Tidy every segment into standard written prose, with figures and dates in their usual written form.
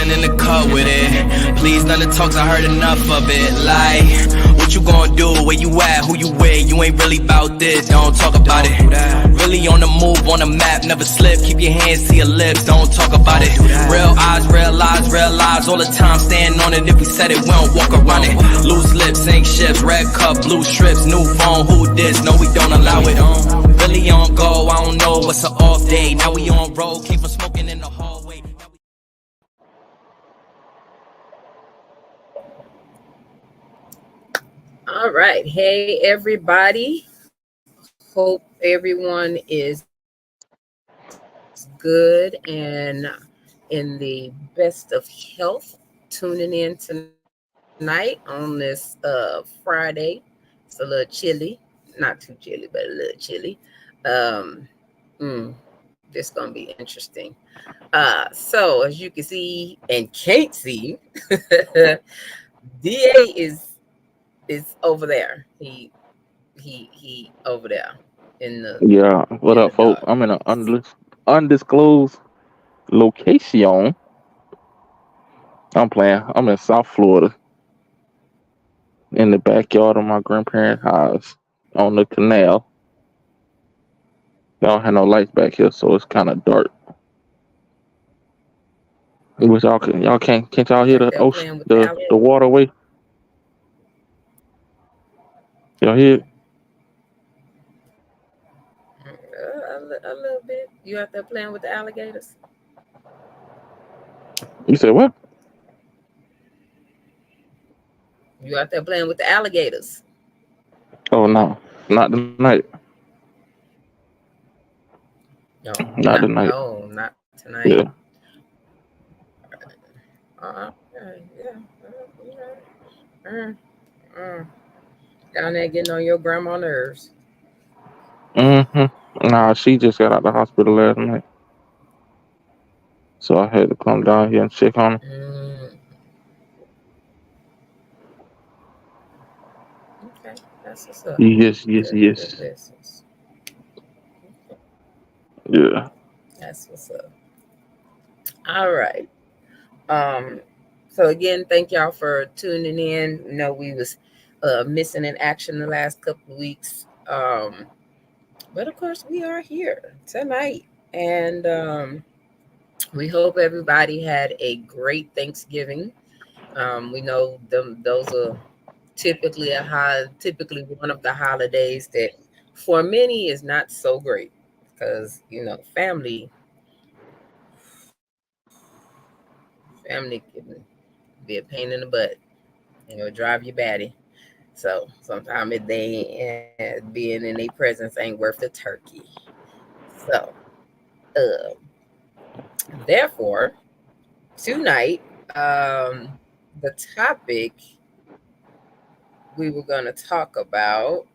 chillin' in the car with it. Please, none of the talks, I heard enough of it. Like, what you gon' do? Where you at? Who you with? You ain't really about this, don't talk about it. Really on the move, on the map, never slip. Keep your hands to your lips, don't talk about it. Real eyes, realize all the time. Stand on it, if we said it, we don't walk around it. Loose lips, sink ships, red cup, blue strips, new phone, who this? No, we don't allow it. Really on go, I don't know what's an off day. Now we on road, came from smoking in the hallway. All right. Hey, everybody. Hope everyone is good and in the best of health. Tuning in tonight on this Friday. It's a little chilly. Not too chilly, but a little chilly. This going to be interesting. So, as you can see and can't see, DA is over there. He over there in the What up, folks? I'm in an undisclosed location. I'm playing. I'm in South Florida, in the backyard of my grandparents' house on the canal. They don't have no lights back here, so it's kind of dark. Which y'all can't y'all hear the ocean, the waterway? Y'all hear it? A little bit. You out there playing with the alligators? You said what? You out there playing with the alligators? Oh no, not tonight. No, not tonight. No, not tonight. Yeah. Down there getting on your grandma nerves. Nah, she just got out of the hospital last night, so I had to come down here and check on her. Okay, that's what's up. Yes. Yeah. That's what's up. All right. So again, thank y'all for tuning in. You know, we was missing in action the last couple of weeks. But of course we are here tonight. And we hope everybody had a great Thanksgiving. We know those are typically one of the holidays that for many is not so great because family can be a pain in the butt, drive you batty. So sometimes being in their presence ain't worth the turkey. So therefore tonight the topic we were going to talk about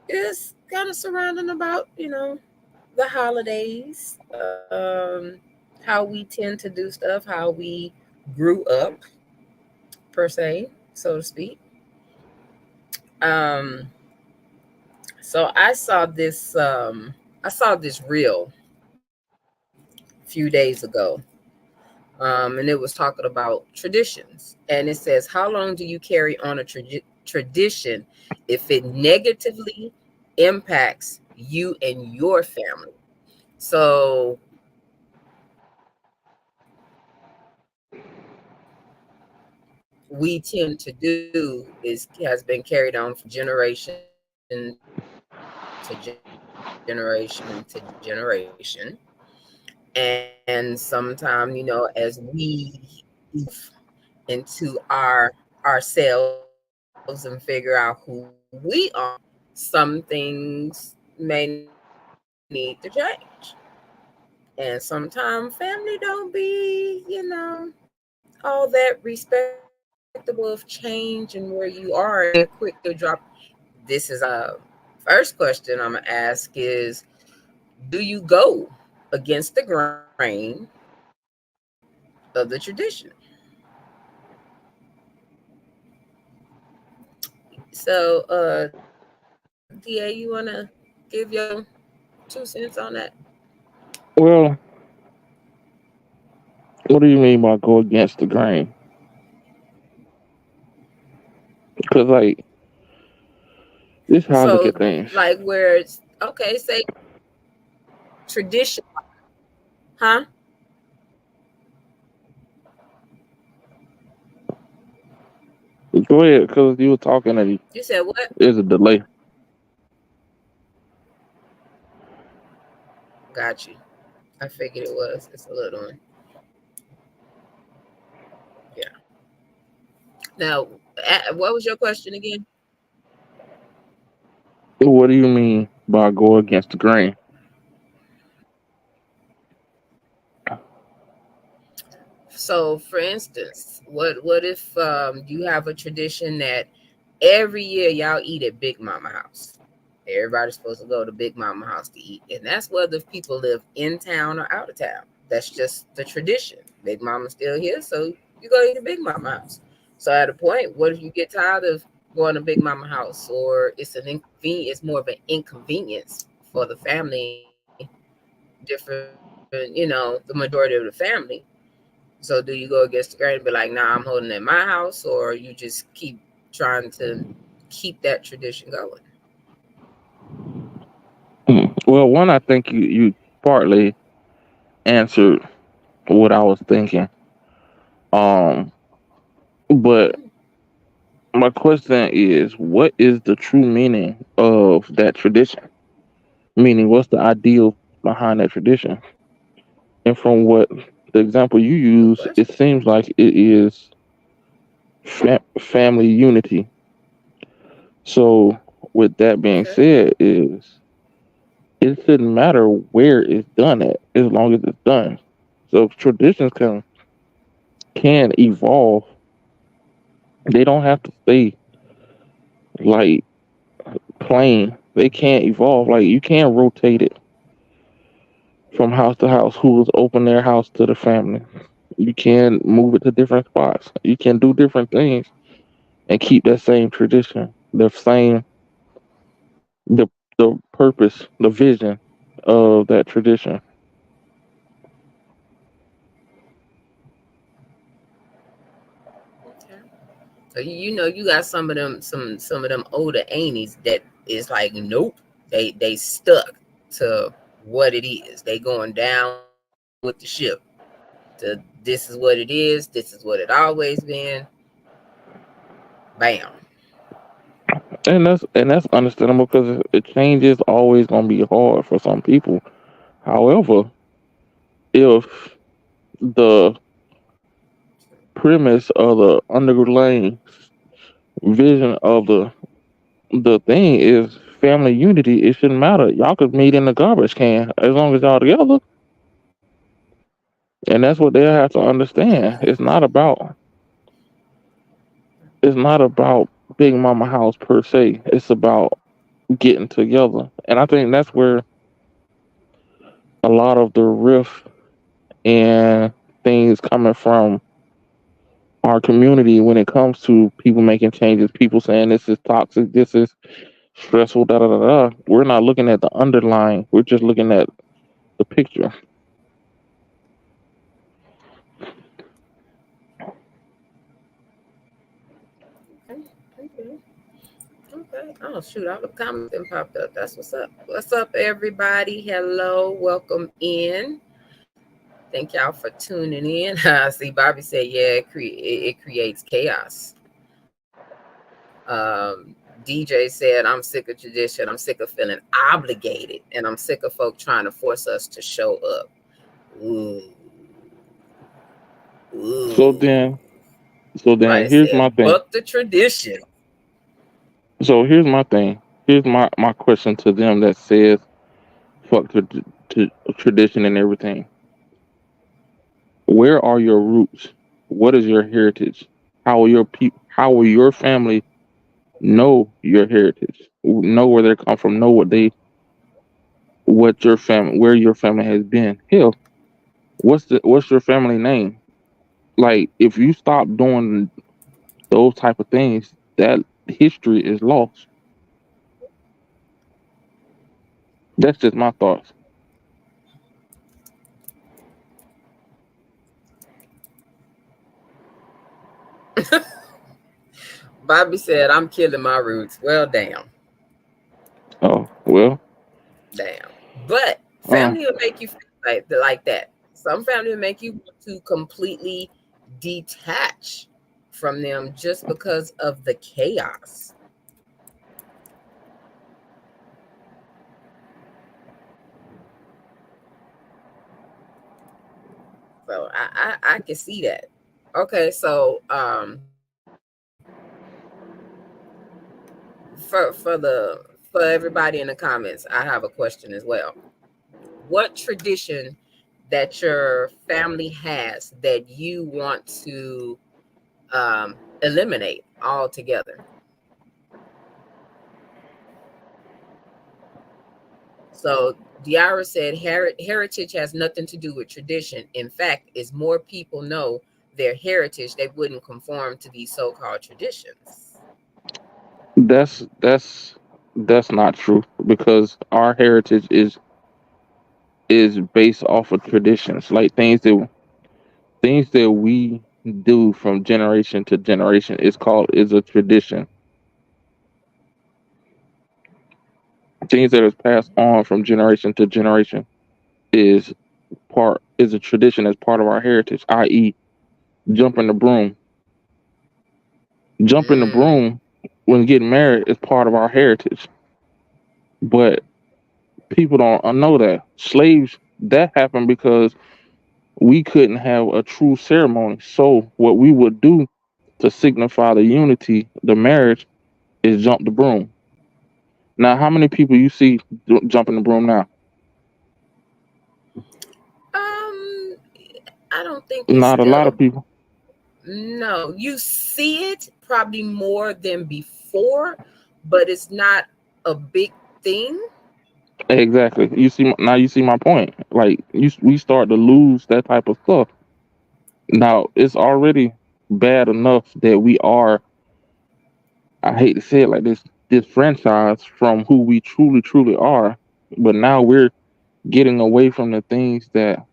is kind of surrounding about the holidays, how we tend to do stuff, how we grew up per se, so to speak. So I saw this reel a few days ago. And it was talking about traditions. And it says, how long do you carry on a tradition if it negatively impacts you and your family? So we tend to do has been carried on from generation to generation. And sometimes, as we move into ourselves and figure out who we are, some things may need to change. And sometimes family don't be, all that respectable of change and where you are and quick to drop. This is first question I'm gonna ask is, do you go against the grain of the tradition? So DA, you wanna give your 2 cents on that? Well, What do you mean by go against the grain? Because like this, is how I look So, at things. like, where it's okay, say tradition, huh? Go ahead, because you were talking and You said what? there's a delay. Got you. I figured it was. It's a little one. Yeah. Now, what was your question again? What do you mean by go against the grain? So, for instance, what if you have a tradition that every year y'all eat at Big Mama house? Everybody's supposed to go to Big Mama house to eat, and that's whether people live in town or out of town. That's just the tradition. Big Mama's still here, so you go eat at Big Mama house. So at a point, what if you get tired of going to Big Mama house, or it's an inconvenience? It's more of an inconvenience for the family. Different, the majority of the family. So do you go against the grain and be like, nah, I'm holding at my house, or you just keep trying to keep that tradition going? Well, one, I think you partly answered what I was thinking. Um, but my question is, what is the true meaning of that tradition? Meaning, what's the ideal behind that tradition? And from what the example you Good use, it question. seems like it is family unity. So, with that being Okay. said, is it shouldn't matter where it's done at as long as it's done. So traditions can evolve. They don't have to stay like plain. They can't evolve. Like you can't rotate it from house to house. Who's open their house to the family? You can move it to different spots. You can do different things and keep that same tradition, the same the the purpose, the vision of that tradition. Okay. So you got some of them older aunties that is like, nope, they stuck to what it is. They going down with the ship. This is what it is. This is what it always been. Bam. And that's understandable because it change is always gonna be hard for some people. However, if the premise of the underlying vision of the thing is family unity, it shouldn't matter. Y'all could meet in the garbage can as long as y'all together. And that's what they have to understand. It's not about Big Mama house per se. It's about getting together. And I think that's where a lot of the rift and things coming from our community when it comes to people making changes, people saying this is toxic, this is stressful, da da da da. We're not looking at the underlying. We're just looking at the picture. Okay. Okay. Okay. Oh shoot, all the comments then popped up. That's what's up. What's up, everybody? Hello, welcome in. Thank y'all for tuning in. See, Bobby said, yeah, it creates chaos. DJ said, I'm sick of tradition. I'm sick of feeling obligated, and I'm sick of folk trying to force us to show up. Ooh. So Ooh. then, so then Somebody here's said, my thing. buck the tradition. So here's my thing. Here's my question to them that says fuck to tradition and everything. Where are your roots? What is your heritage? How will your people? How will your family know your heritage? Know where they come from? Know what your family, where your family has been? Hell, what's your family name? Like, if you stop doing those type of things, that history is lost. That's just my thoughts. Bobby said, I'm killing my roots. Well, damn. Oh, well. Damn. But Uh, family will make you feel like that. Some family will make you want to completely detach from them just because of the chaos. So I can see that. Okay, so for everybody in the comments, I have a question as well. What tradition that your family has that you want to eliminate altogether? So Diara said heritage has nothing to do with tradition. In fact, as more people know their heritage, they wouldn't conform to these so-called traditions. that's not true because our heritage is based off of traditions, like things that we do from generation to generation is a tradition. Things that is passed on from generation to generation is is a tradition as part of our heritage, i.e., jumping the broom. Jumping the Mm, broom when getting married is part of our heritage. But people don't know that. Slaves, that happened because we couldn't have a true ceremony. So what we would do to signify the unity, the marriage, is jump the broom. Now, how many people you see jumping the broom now? um, I don't think it's Not a still lot a of people. no. You see it probably more than before, but it's not a big thing. Exactly. You see my point. Like we start to lose that type of stuff. Now it's already bad enough that we are. I hate to say it like this franchise from who we truly are, but now we're getting away from the things that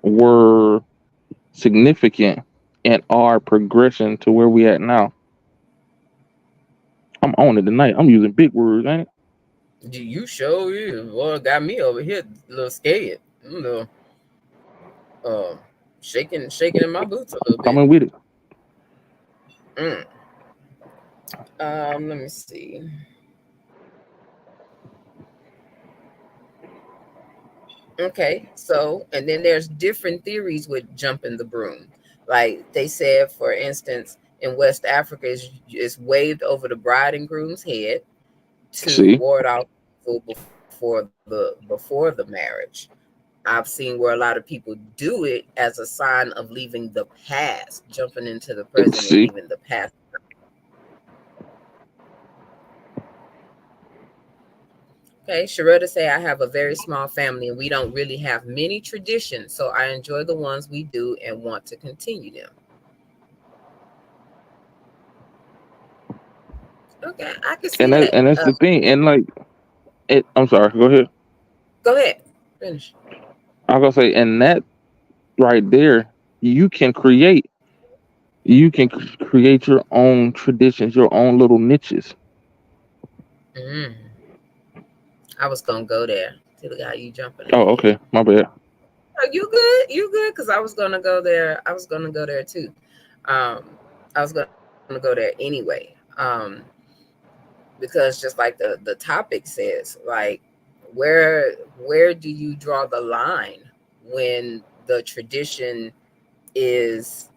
were significant in our progression to where we at now. I'm on it tonight. I'm using big words, ain't it? You show you. Boy, got me over here a little scared. You know, um, shaking in my boots a little bit. Coming with it. Mm. Let me see. Okay, so and then there's different theories with jumping the broom. Like they said, for instance, in West Africa, it's waved over the bride and groom's head to See, ward off evil before the marriage. I've seen where a lot of people do it as a sign of leaving the past, jumping into the present and see. leaving the past. Okay, Sharetta say I have a very small family and we don't really have many traditions, so I enjoy the ones we do and want to continue them. Okay, I can And see that. that's the thing. And like I'm sorry. Go ahead. Go ahead, finish. I was gonna say, and that right there, you can create. You can create your own traditions, your own little niches. Mm, I was gonna go there. See, look how you jumping Oh, ahead. okay. My bad. Oh, you good? You good? Because I was gonna go there. I was gonna go there too. Um, I was gonna go there anyway. Because just like the topic says, like where do you draw the line when the tradition is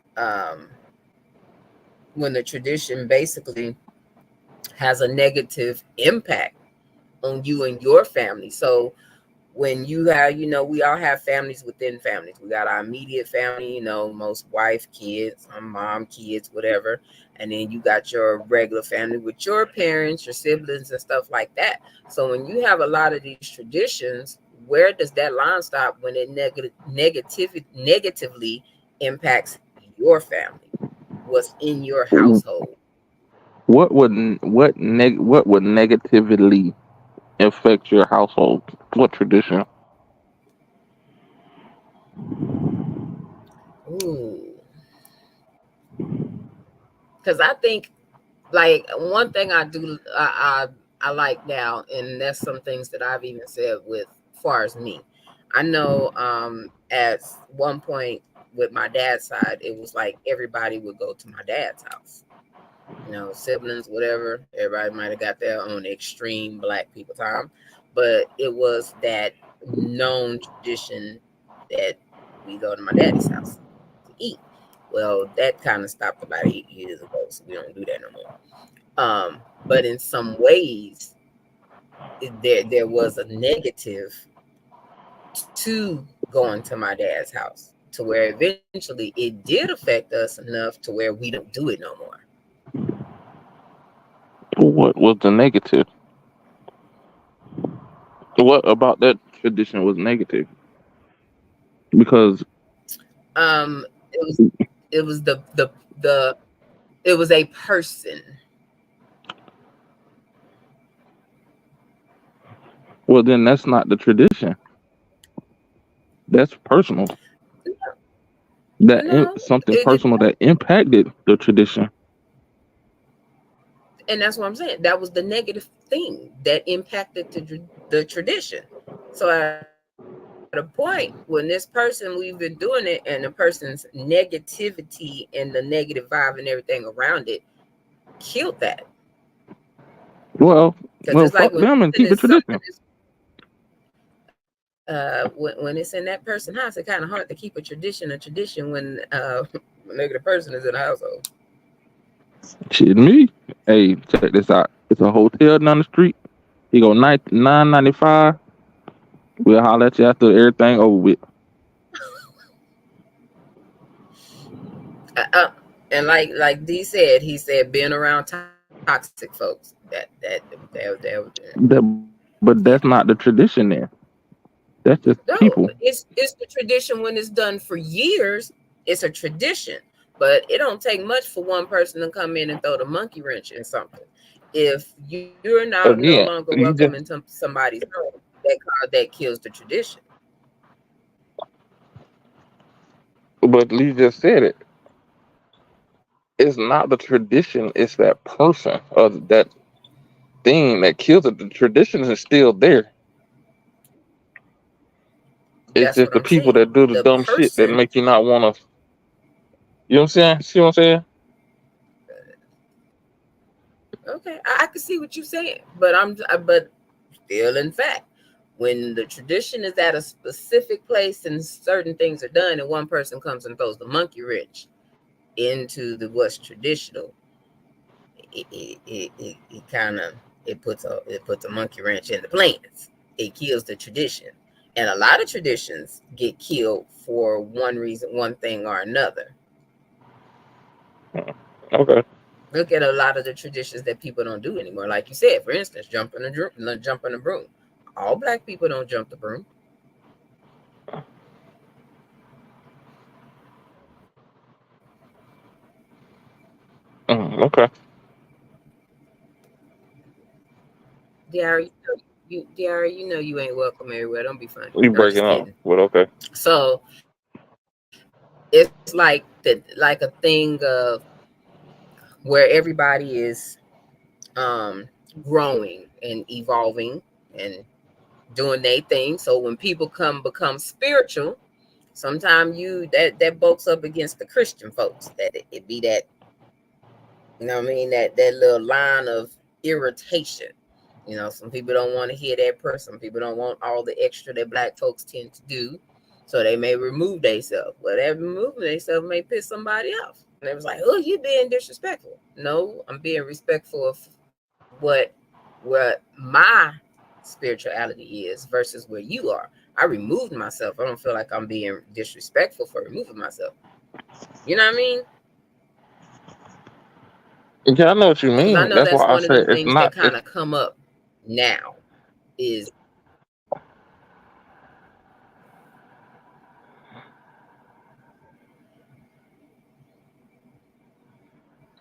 when the tradition basically has a negative impact on you and your family? So when you have, we all have families within families. We got our immediate family, most wife, kids, mom, kids, whatever. And then you got your regular family with your parents, your siblings, and stuff like that. So when you have a lot of these traditions, where does that line stop when it negatively impacts your family? What's in your household? What would negatively affect your household? What tradition? Ooh, because I think like one thing I do I like now, and that's some things that I've even said with far as me. I know at one point with my dad's side, it was like everybody would go to my dad's house. You know, siblings, whatever. Everybody might have got their own extreme black people time, but it was that known tradition that we go to my daddy's house to eat. Well, that kind of stopped about 8 years ago, so we don't do that no more. But in some ways, there was a negative to going to my dad's house, to where eventually it did affect us enough to where we don't do it no more. What was the negative? What about that tradition was negative? Because Um, it was the it was a person. well, then that's not the tradition. That's personal. No, Something it did, personal that impacted the tradition. and that's what I'm saying. That was the negative thing that impacted the tradition. So at a point when this person, we've been doing it, and the person's negativity and the negative vibe and everything around it killed that. Well, Because it's like fuck when them and keep the tradition. When it's in that person's house, it's kind of hard to keep a tradition when a negative person is in the household. Shit, me. Hey, check this out. It's a hotel down the street. You go $9.95. We'll holler at you after everything over with. And like D said, he said being around toxic folks. But that's not the tradition there. That's just No, people. it's the tradition when it's done for years. It's a tradition, but it don't take much for one person to come in and throw the monkey wrench in something. If you're no longer welcome into somebody's home, that kills the tradition. But Lee just said it. It's not the tradition. It's that person or that thing that kills it. The tradition is still there. It's just the people that do the dumb shit that make you not want to. You know what I'm saying? See what I'm saying? Okay, I can see what you're saying, but still, in fact, when the tradition is at a specific place and certain things are done, and one person comes and throws the monkey wrench into what's traditional, it kind of puts a monkey wrench in the plans. It kills the tradition, and a lot of traditions get killed for one reason, one thing or another. Okay. Look at a lot of the traditions that people don't do anymore. Like you said, for instance, jumping a broom. All black people don't jump the broom. Okay. Diary, you know you ain't welcome everywhere. Don't be funny. You breaking up, but okay. So it's like a thing of where everybody is growing and evolving and doing their thing. So when people become spiritual, sometimes that bulks up against the Christian folks. That it be that, you know what I mean, that little line of irritation. You know, some people don't want to hear that prayer. Some people don't want all the extra that black folks tend to do. So they may remove themselves. Well, that removing themselves may piss somebody off. And they was like, oh, you being disrespectful. No, I'm being respectful of what my spirituality is versus where you are. I removed myself. I don't feel like I'm being disrespectful for removing myself. You know what I mean? Yeah, I know what you mean. I know that's why one of the things that kind of come up now is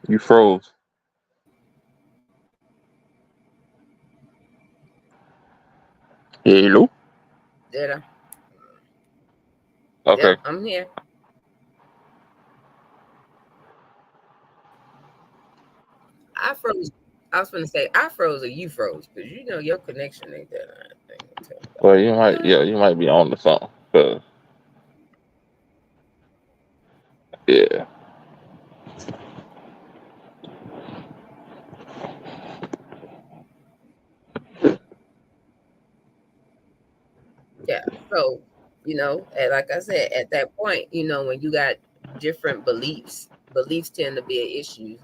you froze. Hello? Did I? Okay. Yep, I'm here. I froze. I was gonna say I froze or you froze because you know your connection ain't that. I think. Well, you might be on to something. 'Cause, yeah, Yeah. So, and like I said, at that point, when you got different beliefs tend to be an issue.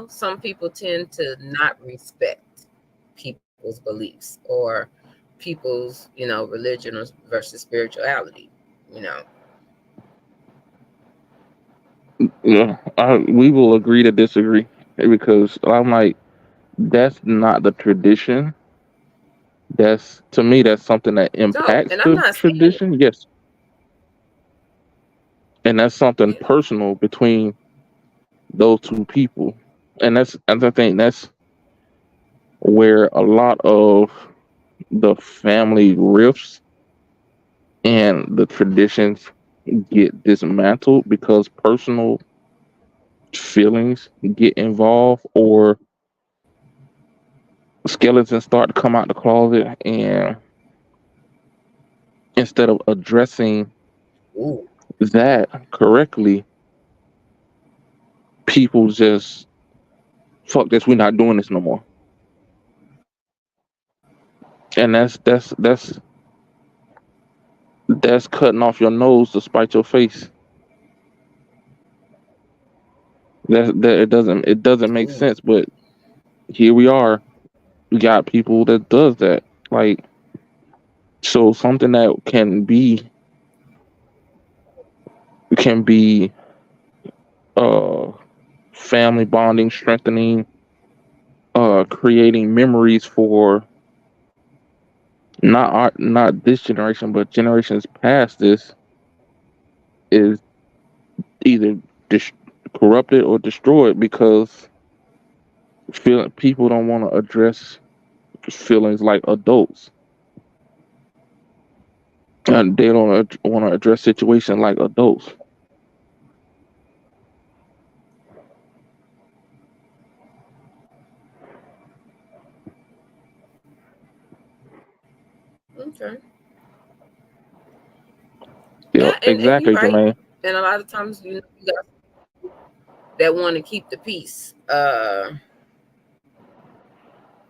Some people tend to not respect people's beliefs or people's, religion versus spirituality, you know. yeah. We will agree to disagree because I'm like, that's not the tradition. That's to me, that's something that No, impacts and I'm the not saying, tradition. Yes, and that's something yeah, personal between those two people, and I think that's where a lot of the family rifts and the traditions get dismantled because personal feelings get involved or skeletons start to come out the closet, and instead of addressing ooh, that correctly, people just fuck this, we're not doing this no more. And that's cutting off your nose to spite your face. That it doesn't make ooh, sense, but here we are. We got people that does that. Like, so something that can be uh family bonding, strengthening, creating memories for not this generation but generations past this, is either dis- corrupted or destroyed because people don't want to address feelings like adults, and they don't want to address situations like adults. okay. Yep, Yeah, and you're exactly, right. Jermaine. And a lot of times, you got that want to keep the peace.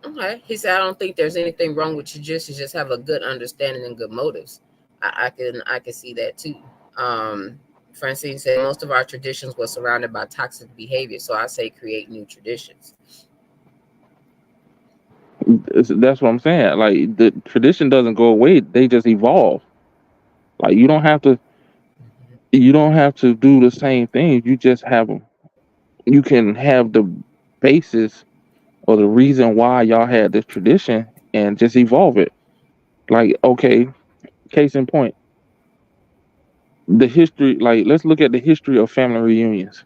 Okay. He said, I don't think there's anything wrong with traditions, just have a good understanding and good motives. I can see that too. Um, Francine said most of our traditions were surrounded by toxic behavior. So I say create new traditions. That's what I'm saying. Like, the tradition doesn't go away; they just evolve. Like, you don't have to do the same things. You just have them. You can have the basis or the reason why y'all had this tradition and just evolve it. Like, okay, case in point, the history. Like, let's look at the history of family reunions.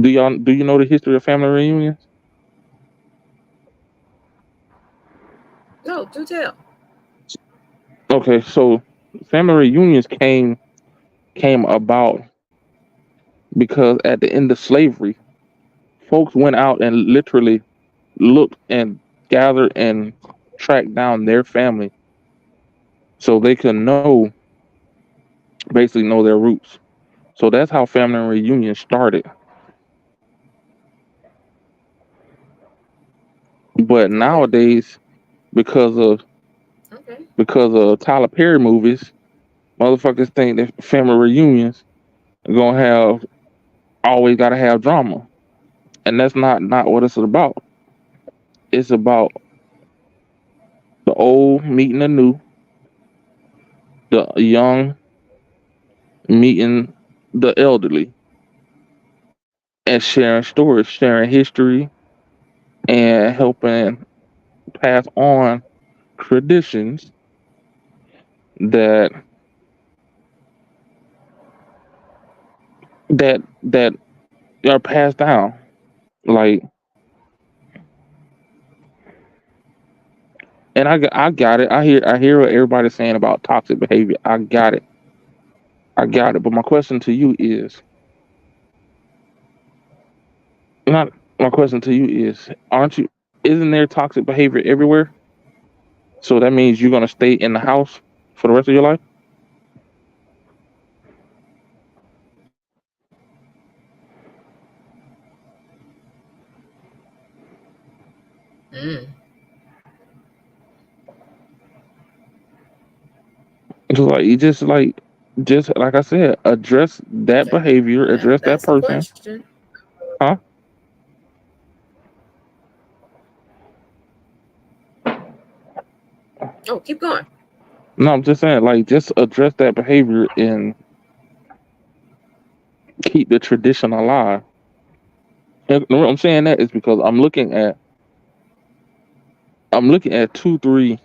Do you know the history of family reunions? No, do tell. Okay, so family reunions came about because at the end of slavery, folks went out and literally looked and gathered and tracked down their family so they could basically know their roots. So that's how family reunions started. But Okay. nowadays, because of Okay. because of Tyler Perry movies, motherfuckers think that family reunions are gonna have always gotta have drama, and that's not what it's about. It's about the old meeting the new, the young meeting the elderly, and sharing stories, sharing history, and helping pass on traditions that that are passed down. Like, and I got it. I hear what everybody's saying about toxic behavior. I got it. I got it. But my question to you is not My question to you is, isn't there toxic behavior everywhere? So that means you're gonna stay in the house for the rest of your life? Mm. Just like I said, address that behavior, address that That's a person. question. Huh? Oh, keep going. No, I'm just saying, like, just address that behavior and keep the tradition alive. And the reason I'm saying that is because I'm looking at 2, 3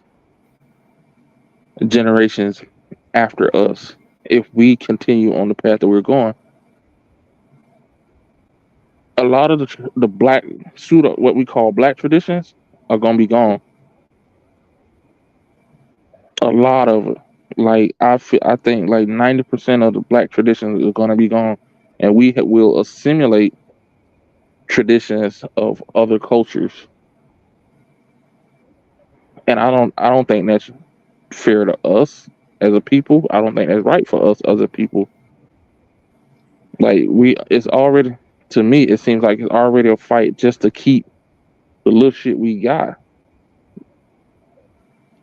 generations after us. If we continue on the path that we're going, a lot of the black pseudo what we call black traditions are gonna be gone. A lot of it, like I think like 90% of the black traditions are gonna be gone, and will assimilate traditions of other cultures. And I don't think that's fair to us as a people. I don't think that's right for us as a people. Like it's already, to me, it seems like it's already a fight just to keep the little shit we got.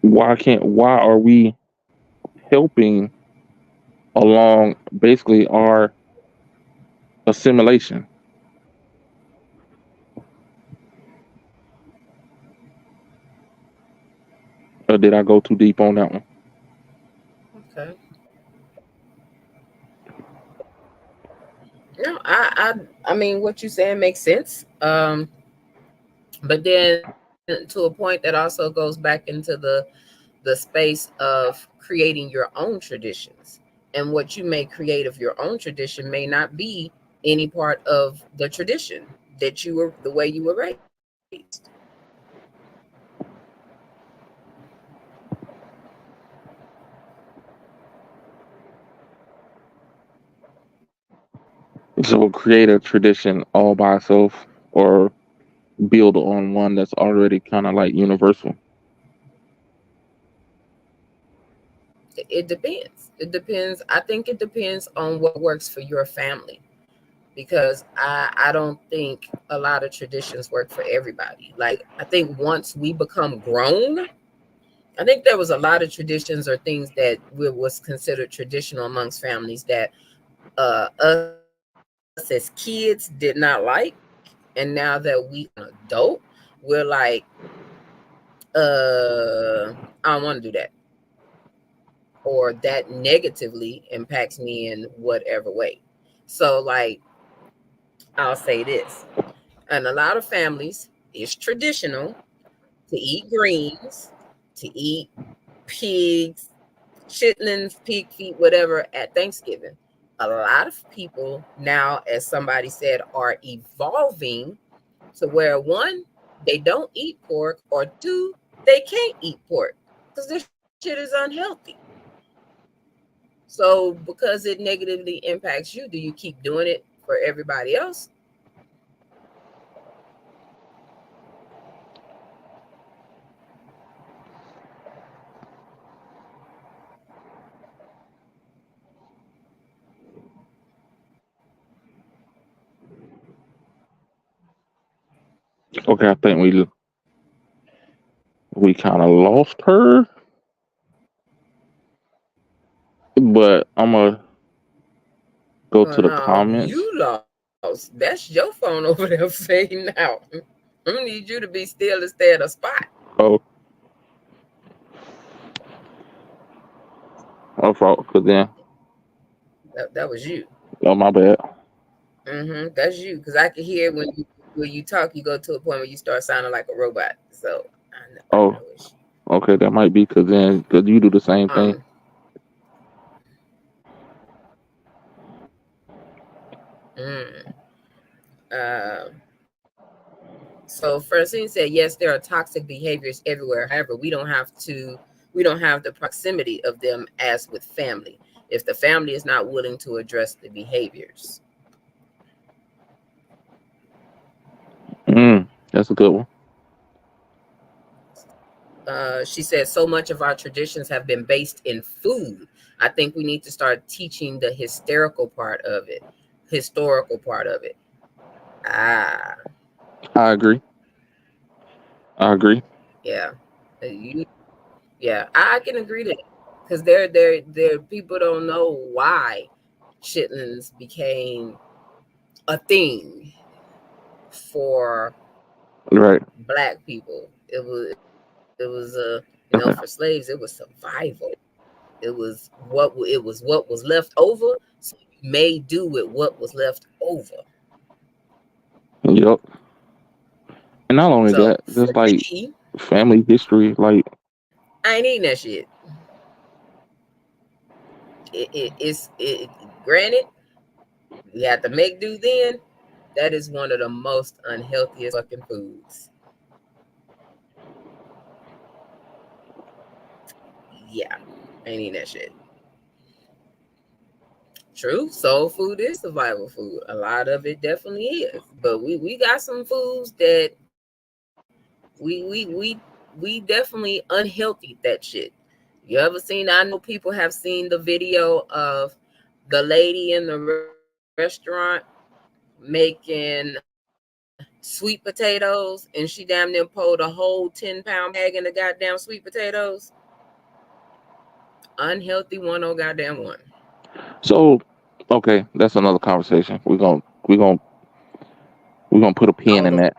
Why are we helping along basically our assimilation? Or did I go too deep on that one? Okay. No, I mean what you saying makes sense. But then to a point that also goes back into the space of creating your own traditions. And what you may create of your own tradition may not be any part of the tradition that you were the way you were raised. So create a tradition all by itself, or build on one that's already kind of like universal. It depends. It depends. I think it depends on what works for your family because I don't think a lot of traditions work for everybody. Like I think once we become grown, I think there was a lot of traditions or things that was considered traditional amongst families that us as kids did not like, and now that we are adult, we're like, I don't want to do that, or that negatively impacts me in whatever way. So, like, I'll say this: in a lot of families, it's traditional to eat greens, to eat pigs, chitlins, pig feet, whatever at Thanksgiving. A lot of people now, as somebody said, are evolving to where one, they don't eat pork, or two, they can't eat pork because this shit is unhealthy. So, because it negatively impacts you, do you keep doing it for everybody else? Okay, I think we kind of lost her, but I'm gonna go Oh to the no, comments. you lost. That's your phone over there fading out. I'm gonna need you to be still and stay at a spot. Oh, I thought, cause then, That was you. oh my bad. That's you. Because I can hear when you talk, you go to a point where you start sounding like a robot. So I know Oh, it's you. okay, that might be cause you do the same thing. Um, mm, uh, so Francine said, yes, there are toxic behaviors everywhere. However, we don't have the proximity of them as with family. If the family is not willing to address the behaviors. That's a good one. She said, so much of our traditions have been based in food. I think we need to start teaching the historical part of it. Ah, I agree. I agree. yeah. Yeah, I can agree to that. Because there people don't know why chitlins became a thing for Right. Black people. For slaves, it was survival. It was what was left over, so you made do with what was left over. Yep. And not only So that, for just like me, family history, like I ain't eating that shit. Granted, we had to make do then. That is one of the most unhealthiest fucking foods. Yeah, I ain't eating that shit. True, soul food is survival food. A lot of it definitely is. But we got some foods that we definitely unhealthy that shit. You ever seen? I know people have seen the video of the lady in the restaurant making sweet potatoes, and she damn near pulled a whole 10-pound bag in the goddamn sweet potatoes. Unhealthy one, oh goddamn one. so. Okay, that's another conversation. We're gonna put a pin in Oh, that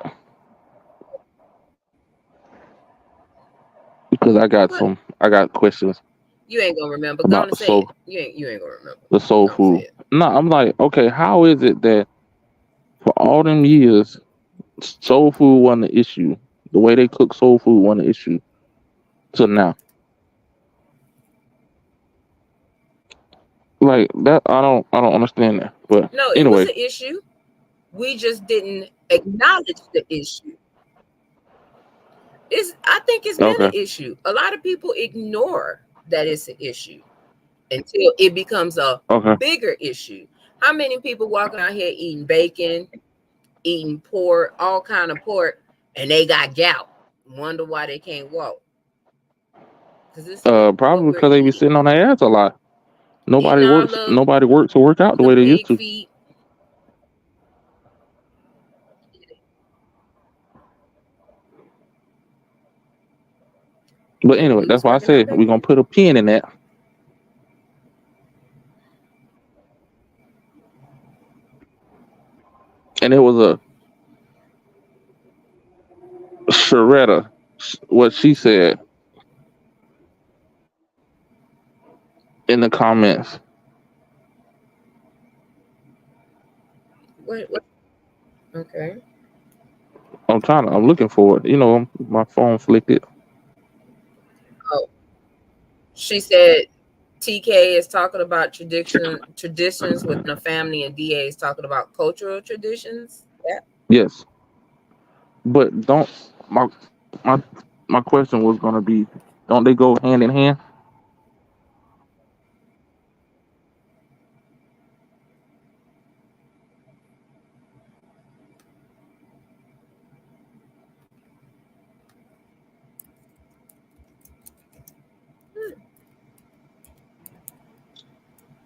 because what? I got questions You ain't gonna remember. Go on about and the say it. soul You ain't gonna remember. the soul Go on and say food. it. No, I'm like, okay, how is it that for all them years soul food wasn't an issue? The way they cook soul food wasn't an issue till now. Like that, I don't understand that. But No, it was anyway, an issue. We just didn't acknowledge the issue. I think it's been an okay, issue. A lot of people ignore that it's an issue until it becomes a okay. bigger issue. How many people walking out here eating bacon, eating pork, all kind of pork, and they got gout? Wonder why they can't walk? Because this is what Probably we're because they be eating. sitting on their ass a lot. Eating all of Nobody works to work out the the way they used pig to. feet. But Yeah, anyway, we that's was why I working out said back we're gonna then. put a pin in that. And it was a Sharetta, what she said in the comments. What? Okay. I'm looking for it. You know, my phone flicked it. Oh, she said TK is talking about traditions within a family, and DA is talking about cultural traditions. Yeah. Yes, but don't my my my question was gonna be, don't they go hand in hand?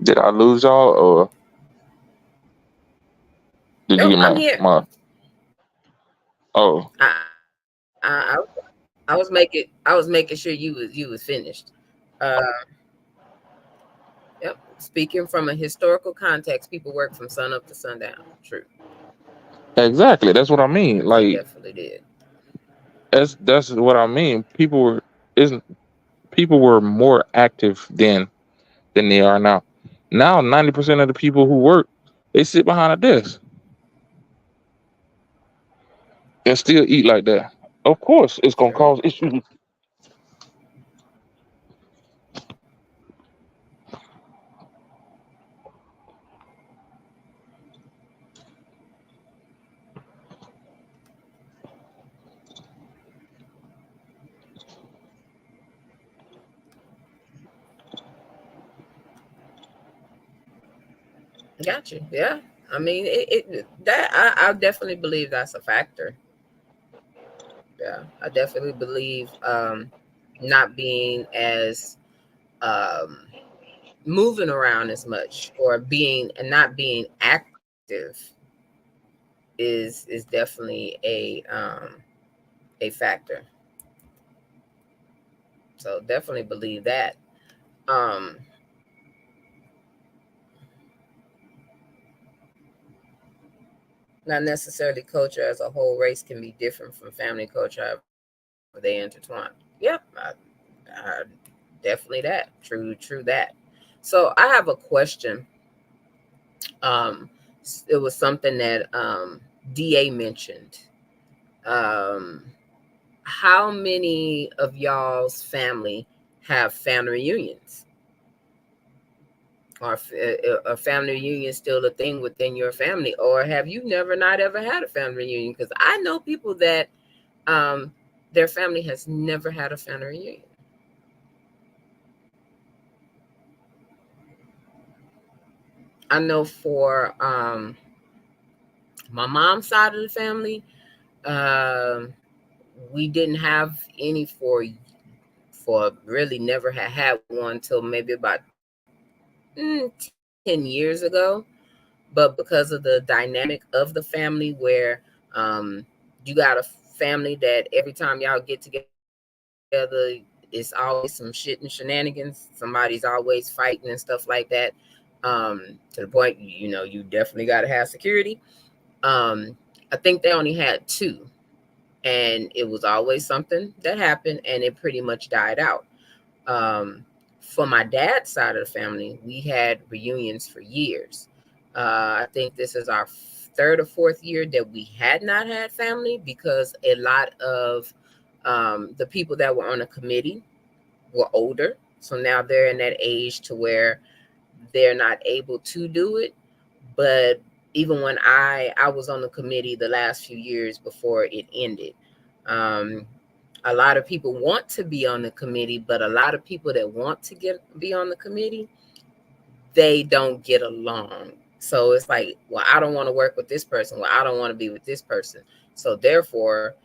Did I lose y'all, or did you Nope, get I'm here. my? Oh, I, I, I was making sure you was finished. Uh, yep. Speaking from a historical context, people work from sun up to sundown. True, exactly. That's what I mean. they Like definitely did. that's what I mean. Isn't people were more active then than they are now. Now 90% of the people who work, they sit behind a desk and still eat like that. Of course, it's gonna True. cause issues. Gotcha. Yeah. I mean, I definitely believe that's a factor. Yeah, I definitely believe not being as moving around as much or being and not being active is definitely a factor. So definitely believe that. Um, Not necessarily culture as a whole. Race can be different from family culture. However they intertwine. Yep, I definitely that. True that. So I have a question. Um, it was something that DA mentioned. Um, how many of y'all's family have family reunions? Are a family reunion still a thing within your family, or have you never not ever had a family reunion? Because I know people that their family has never had a family reunion. I know for my mom's side of the family, um, we didn't have any for really never had one until maybe about 10 years ago. But because of the dynamic of the family, where you got a family that every time y'all get together, it's always some shit and shenanigans. Somebody's always fighting and stuff like that. To the point, you definitely got to have security. I think they only had two, and it was always something that happened, and it pretty much died out. For my dad's side of the family, we had reunions for years. I think this is our third or fourth year that we had not had family, because a lot of the people that were on the committee were older. So now they're in that age to where they're not able to do it. But even when I was on the committee the last few years before it ended, a lot of people want to be on the committee, but a lot of people that want to be on the committee, they don't get along. So it's like, well, I don't want to work with this person. Well, I don't want to be with this person. So therefore,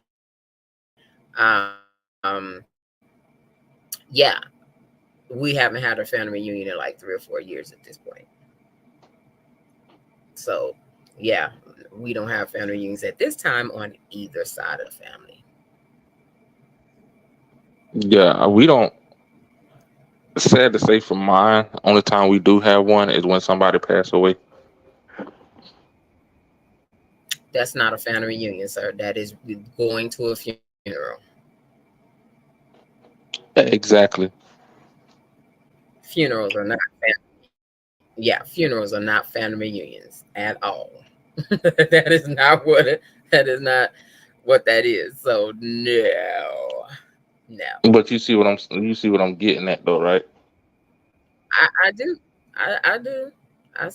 yeah, we haven't had a family reunion in like 3 or 4 years at this point. So yeah, we don't have family reunions at this time on either side of the family. Yeah, we don't. Sad to say, for mine, only time we do have one is when somebody passed away. That's not a family reunion, sir. That is going to a funeral. Exactly. Funerals are not funerals are not family reunions at all. that is not what that is. So no. But you see what I'm getting at, though, right? I do. I do. I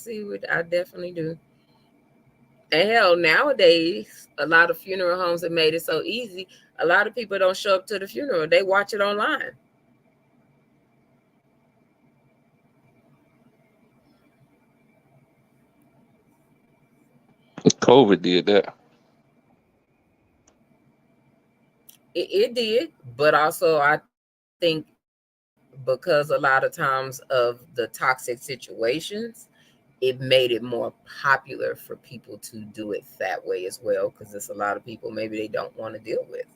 definitely do. And hell, nowadays, a lot of funeral homes have made it so easy. A lot of people don't show up to the funeral. They watch it online. COVID did that. It did, but also I think because a lot of times of the toxic situations, it made it more popular for people to do it that way as well, because there's a lot of people maybe they don't want to deal with.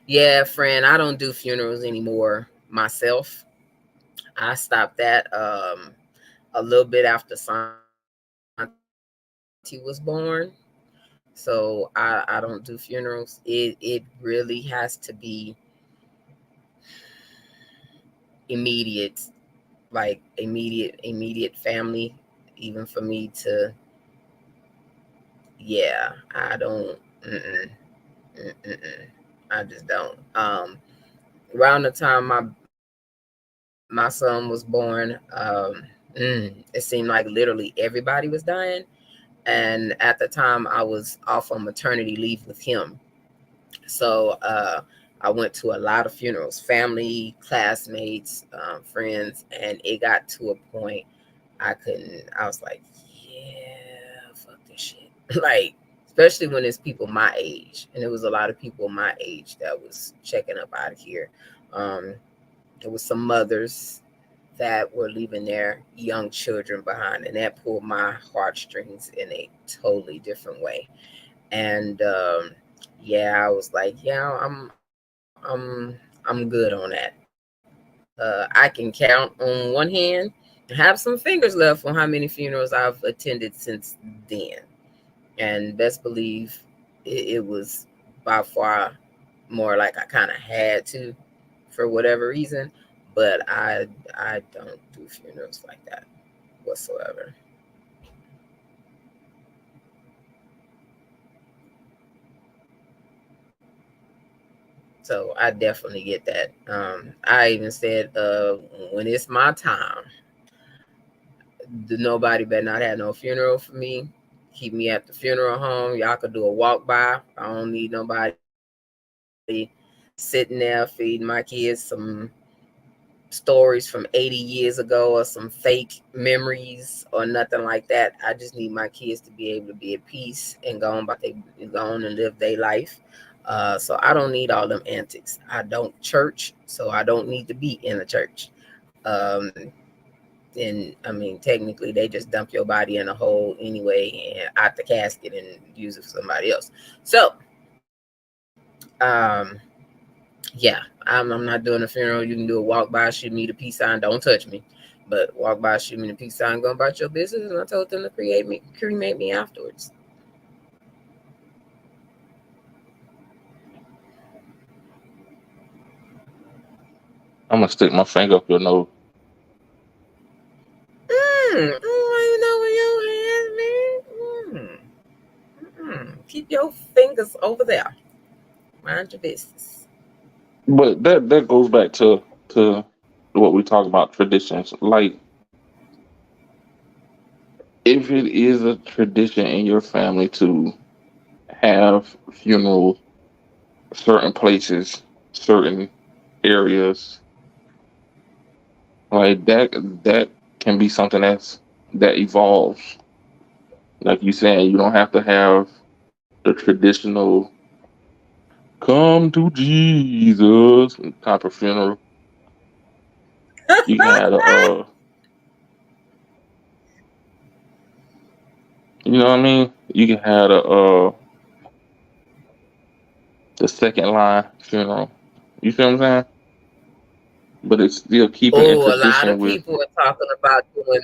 Yeah, friend, I don't do funerals anymore myself. I stopped that a little bit after Santi was born. So I don't do funerals. It really has to be immediate, like immediate family, even for me to. Yeah, I don't. Mm-mm. I just don't. Around the time my son was born, it seemed like literally everybody was dying, and at the time I was off on maternity leave with him. So I went to a lot of funerals, family, classmates, friends, and it got to a point I couldn't. I was like, yeah, fuck this shit. Like, especially when it's people my age. And it was a lot of people my age that was checking up out of here. There was some mothers that were leaving their young children behind, and that pulled my heartstrings in a totally different way. And yeah, I was like, yeah, I'm good on that. I can count on one hand and have some fingers left on how many funerals I've attended since then. And best believe it was by far more like I kind of had to for whatever reason, but I don't do funerals like that whatsoever. So I definitely get that. I even said, when it's my time, nobody better not have no funeral for me. Keep me at the funeral home. Y'all could do a walk by. I don't need nobody sitting there feeding my kids some stories from 80 years ago or some fake memories or nothing like that. I just need my kids to be able to be at peace and go on and live their life. So I don't need all them antics. I don't church, so I don't need to be in a church. Um, and I mean, technically, they just dump your body in a hole anyway and out the casket and use it for somebody else. So, um, yeah, I'm not doing a funeral. You can do a walk by, shoot me the peace sign, don't touch me. But walk by, shoot me the peace sign, go about your business. And I told them to cremate me afterwards. I'm gonna stick my finger up your nose. I don't know where your hands, man. Keep your fingers over there. Mind your business. But that goes back to what we talk about traditions. Like if it is a tradition in your family to have funerals, certain places, certain areas, like that can be something that evolves. Like you saying, you don't have to have the traditional come to Jesus type of funeral. You can have you know what I mean? You can have the second line funeral. You feel what I'm saying? But it's still keeping in Oh, a lot tradition of with. people are talking about doing.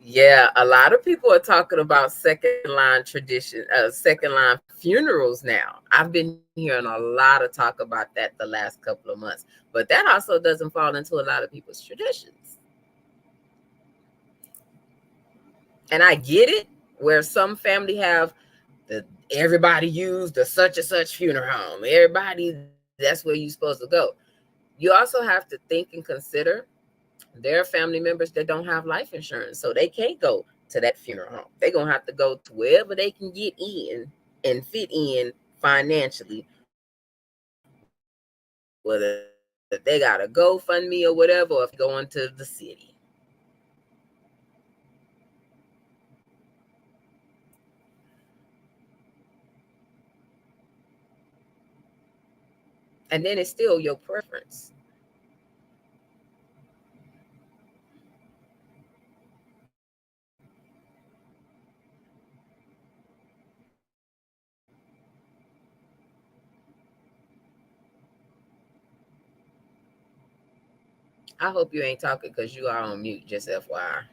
Yeah, a lot of people are talking about second line tradition, second line funerals now. I've been hearing a lot of talk about that the last couple of months, but that also doesn't fall into a lot of people's traditions. And I get it, where some family have the everybody use the such and such funeral home. Everybody, that's where you're supposed to go. You also have to think and consider there are family members that don't have life insurance, so they can't go to that funeral home. They're gonna have to go to wherever they can get in and fit in financially, whether they got a GoFundMe or whatever, or if they're going to the city. And then it's still your preference. I hope you ain't talking because you are on mute, just FYI.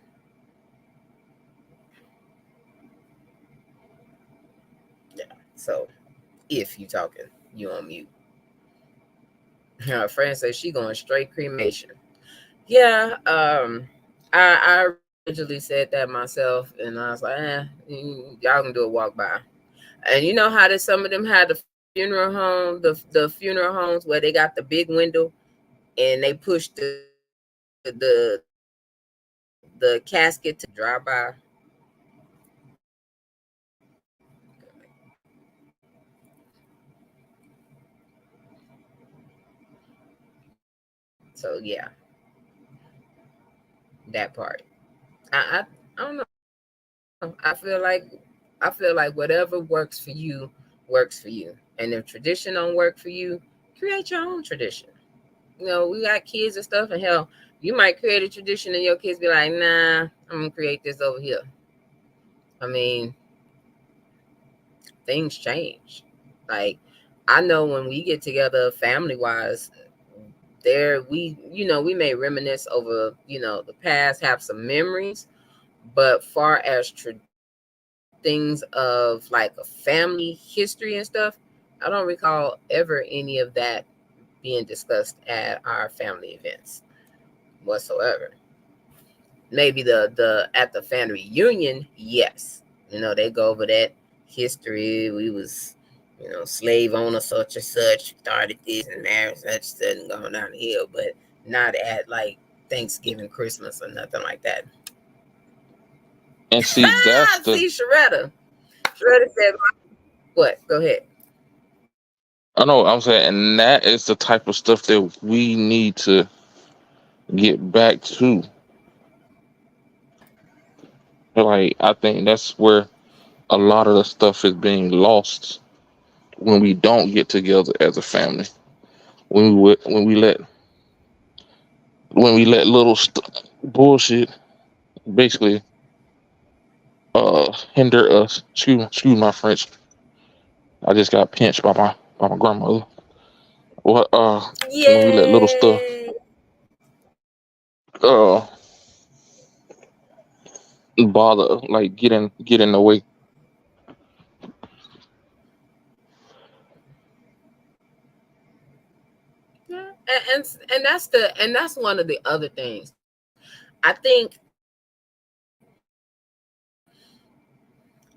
Yeah. So if you talking, you on mute. Her friend says she going straight cremation. Yeah, I originally said that myself, and I was like, y'all can do a walk by. And you know how some of them had the funeral home, the funeral homes where they got the big window and they push the the casket to drive by. So yeah, that part. I don't know. I feel like I feel like whatever works for you works for you. And if tradition don't work for you, create your own tradition. You know, we got kids and stuff, and hell, you might create a tradition and your kids be like, nah, I'm gonna create this over here. I mean, things change. Like, I know when we get together family wise, we may reminisce over, the past, have some memories, but far as things of like a family history and stuff, I don't recall ever any of that being discussed at our family events whatsoever. Maybe the at the family reunion, yes. They go over that history. We was, slave owner such and such started this and marriage such and such and going down the hill, but not at like Thanksgiving, Christmas, or nothing like that. And see, that's the. See, Sharetta. Sharetta said, "What? Go ahead." I know what I'm saying, and that is the type of stuff that we need to get back to. Like, I think that's where a lot of the stuff is being lost when we don't get together as a family. When we let little bullshit basically hinder us. Excuse my French. I just got pinched by my grandmother. What when we let little stuff Yay! uh bother, like, get in the way. Yeah, and that's one of the other things. I think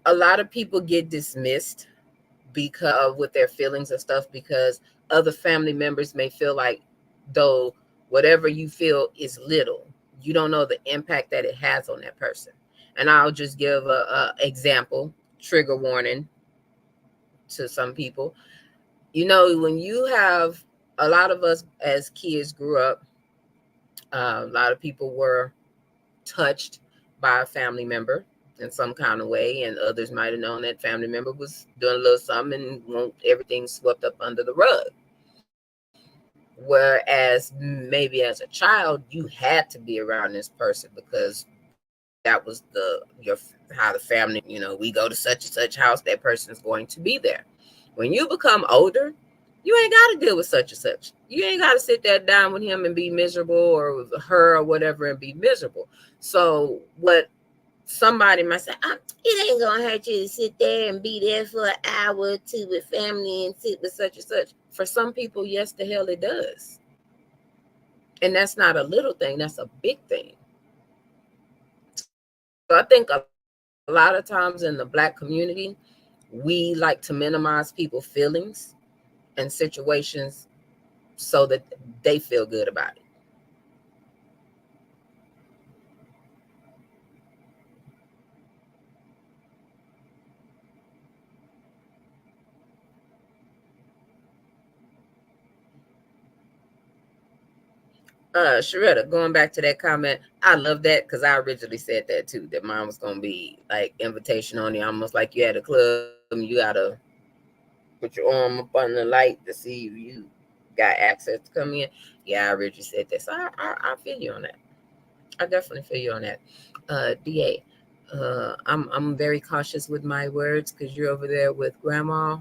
a lot of people get dismissed because with their feelings and stuff, because other family members may feel like, though whatever you feel is little, you don't know the impact that it has on that person. And I'll just give a example, trigger warning to some people. When you have, a lot of us as kids grew up, a lot of people were touched by a family member in some kind of way, and others might have known that family member was doing a little something and want everything swept up under the rug. Whereas maybe as a child, you had to be around this person because that was how the family, we go to such and such house, that person's going to be there. When you become older, you ain't got to deal with such and such. You ain't got to sit there down with him and be miserable, or with her or whatever and be miserable. So what somebody might say, it ain't going to hurt you to sit there and be there for an hour or two with family and sit with such and such. For some people, yes, the hell it does. And that's not a little thing. That's a big thing. So I think a lot of times in the Black community, we like to minimize people's feelings and situations so that they feel good about it. Sharetta, going back to that comment, I love that because I originally said that too, that mine was going to be like invitation only, almost like you at a club and you got to put your arm up on the light to see if you got access to come in. Yeah, I originally said that. So I feel you on that. I definitely feel you on that. DA, I'm very cautious with my words because you're over there with grandma,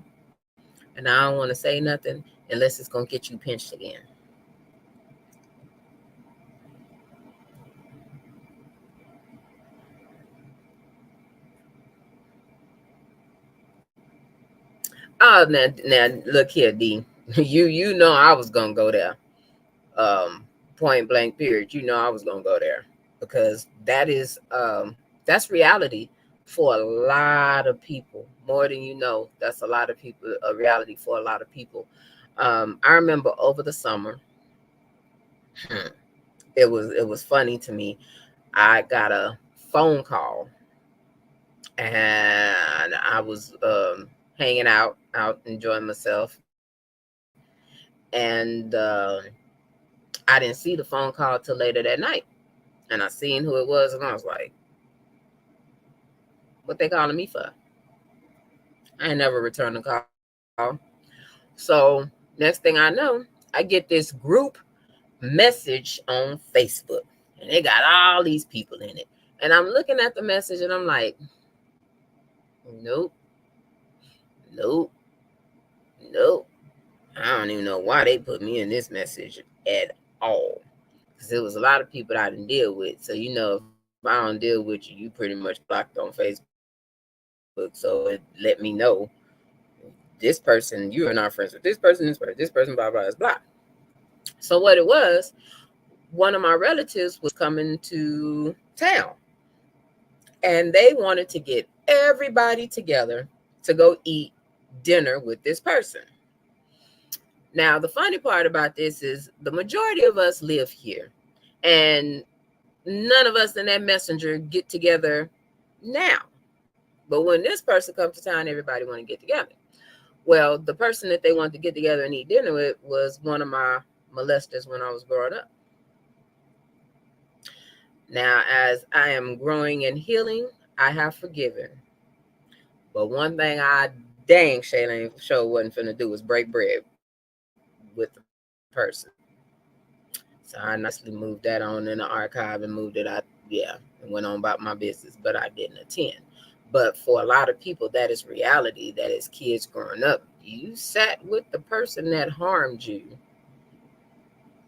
and I don't want to say nothing unless it's going to get you pinched again. Oh, now look here, D. You know I was gonna go there. Point blank period. I was gonna go there because that's reality for a lot of people. More than you know, that's a reality for a lot of people. I remember over the summer, it was funny to me. I got a phone call and I was hanging out enjoying myself, and I didn't see the phone call till later that night, and I seen who it was, and I was like, what they calling me for? I ain't never returned a call. So next thing I know, I get this group message on Facebook, and they got all these people in it. And I'm looking at the message, and I'm like, nope. I don't even know why they put me in this message at all. Because there was a lot of people I didn't deal with. So, if I don't deal with you, you pretty much blocked on Facebook. So it let me know this person, you are not friends with this person, blah, blah, is blocked. So what it was, one of my relatives was coming to town. And they wanted to get everybody together to go eat dinner with this person. Now, the funny part about this is the majority of us live here, and none of us in that messenger get together now. But when this person comes to town, everybody want to get together. Well, the person that they wanted to get together and eat dinner with was one of my molesters when I was growing up. Now, as I am growing and healing, I have forgiven. But one thing I dang sure wasn't finna do was break bread with the person. So I nicely moved that on in the archive and moved it out. Yeah, and went on about my business, but I didn't attend. But for a lot of people, that is reality. That is kids growing up. You sat with the person that harmed you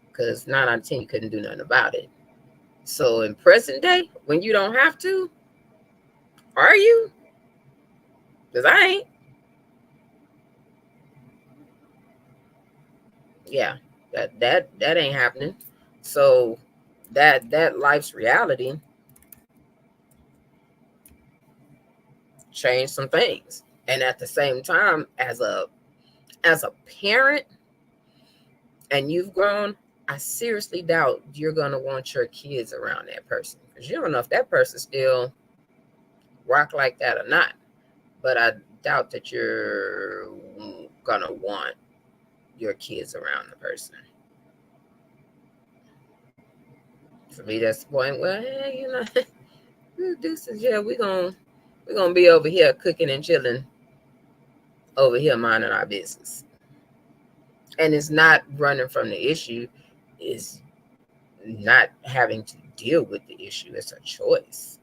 because 9 out of 10, you couldn't do nothing about it. So in present day, when you don't have to, are you? Because I ain't. Yeah, that ain't happening. So that life's reality changed some things. And at the same time, as a parent, and you've grown, I seriously doubt you're gonna want your kids around that person, because you don't know if that person still rock like that or not. But I doubt that you're gonna want your kids around the person. For me, that's the point. Well, hey, this is we're gonna be over here cooking and chilling, over here minding our business. And it's not running from the issue, it's not having to deal with the issue. It's a choice.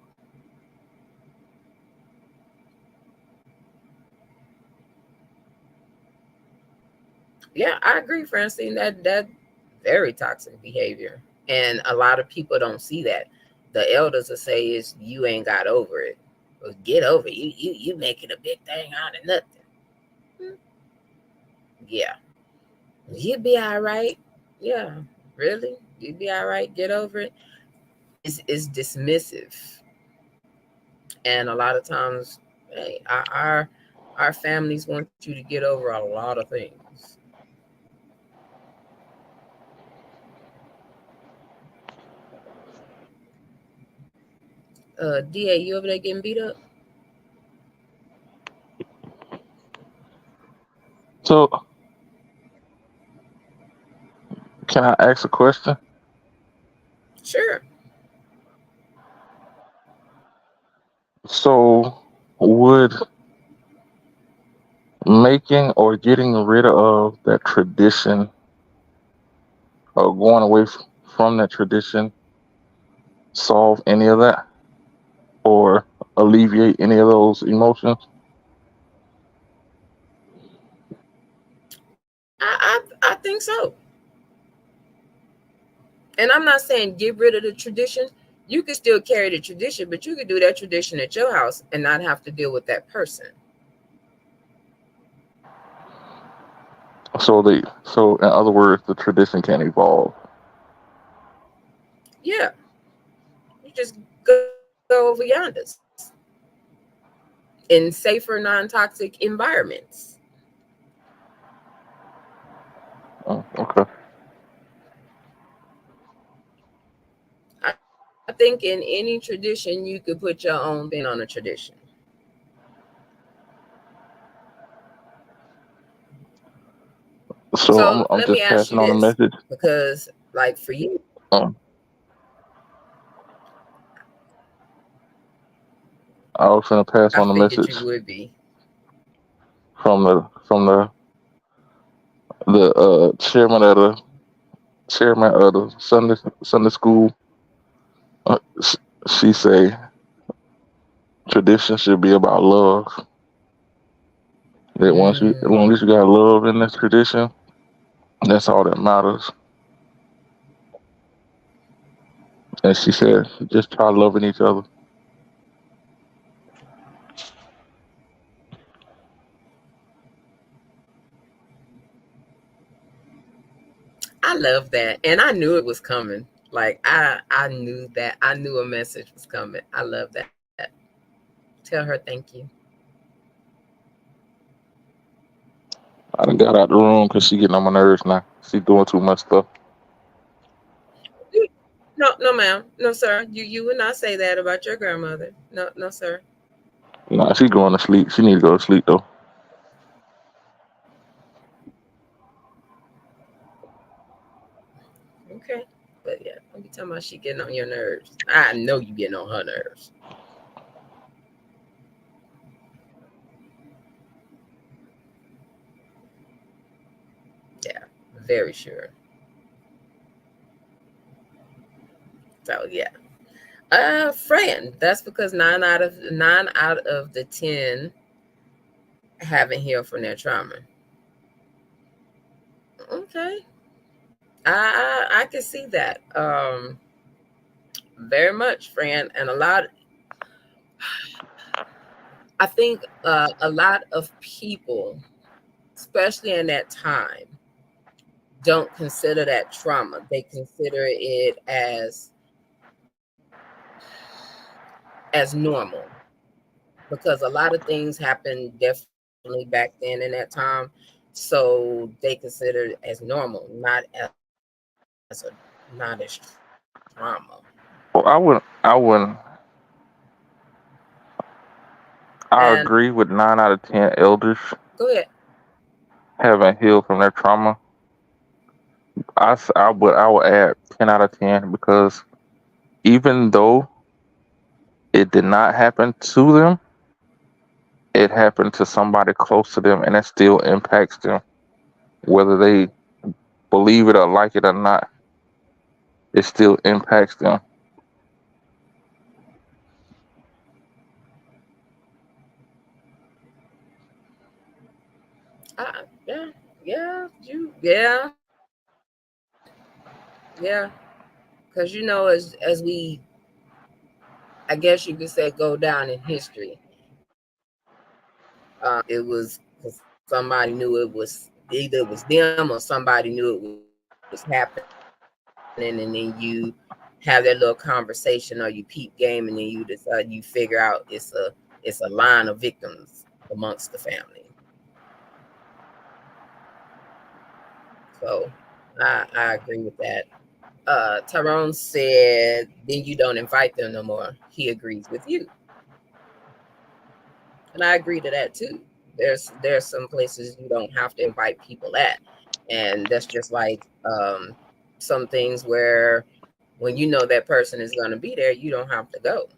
Yeah, I agree, Francine. That very toxic behavior. And a lot of people don't see that. The elders will say is you ain't got over it. Well, get over it. You making a big thing out of nothing. Yeah. You'd be all right. Yeah. Really? You'd be all right. Get over it. It's dismissive. And a lot of times, hey, our families want you to get over a lot of things. DA, you over there getting beat up? So, can I ask a question? Sure. So, would making or getting rid of that tradition or going away from that tradition solve any of that or alleviate any of those emotions? I think so. And I'm not saying get rid of the tradition. You can still carry the tradition, but you could do that tradition at your house and not have to deal with that person. So in other words, the tradition can evolve. Yeah. You just go over yonder in safer, non-toxic environments. Oh, okay. I think in any tradition, you could put your own spin on a tradition. So I'm just passing on a message. Because, like, for you, I was going to pass on a message. You would be. from the chairman of the Sunday school. She say tradition should be about love. That as long as you got love in this tradition, that's all that matters. And she said, just try loving each other. I love that. And I knew it was coming. Like I knew that. I knew a message was coming. I love that. Tell her thank you. I done got out the room because she getting on my nerves now. She doing too much stuff. No, ma'am. No, sir. You would not say that about your grandmother. No, sir. Nah, she going to sleep. She need to go to sleep though. Okay. But yeah, don't be talking about she getting on your nerves. I know you getting on her nerves. Yeah, very sure. So yeah. Friend, that's because 9 out of the 10 haven't healed from their trauma. Okay. I can see that. Very much, friend. And I think a lot of people, especially in that time, don't consider that trauma. They consider it as normal, because a lot of things happened definitely back then in that time. So they consider it as normal, not as trauma. Well, I wouldn't. I And agree with 9 out of 10 elders go ahead. haven't healed from their trauma. I would add 10 out of 10 because even though it did not happen to them, it happened to somebody close to them, and it still impacts them, whether they believe it or like it or not. It still impacts them. Yeah, yeah, yeah. Because as we, I guess you could say, go down in history, it was 'cause somebody knew it was them, or somebody knew it was happening, and then you have that little conversation, or you peep game, and then you decide, you figure out it's a line of victims amongst the family. So I agree with that. Tyrone said, then you don't invite them no more. He agrees with you. And I agree to that too. There's some places you don't have to invite people at. And that's just like some things where when you know that person is going to be there, you don't have to go.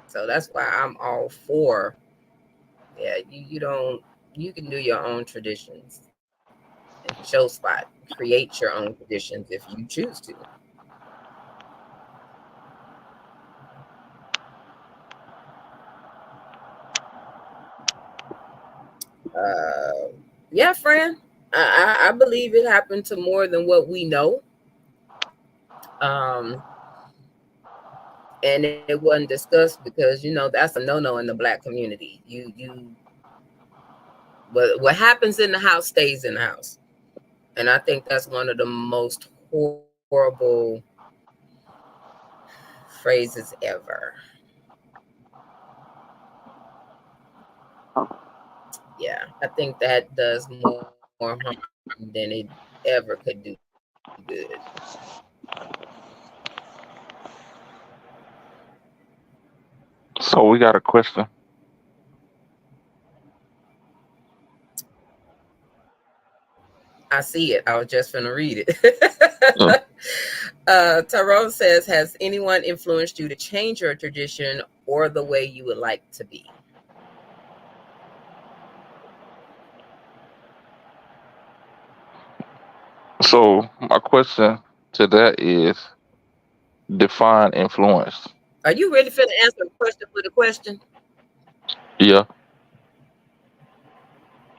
So that's why I'm all for, yeah, you can do your own traditions and show spot, create your own traditions if you choose to. Yeah, friend. I believe it happened to more than what we know. Um, and it wasn't discussed because that's a no-no in the Black community. What happens in the house stays in the house, and I think that's one of the most horrible phrases ever. Yeah, I think that does more harm than it ever could do good. So we got a question. I see it. I was just going to read Mm. it. Tyrone says, has anyone influenced you to change your tradition or the way you would like to be? So my question to that is define influence. Are you really finna answer the question for the question? Yeah,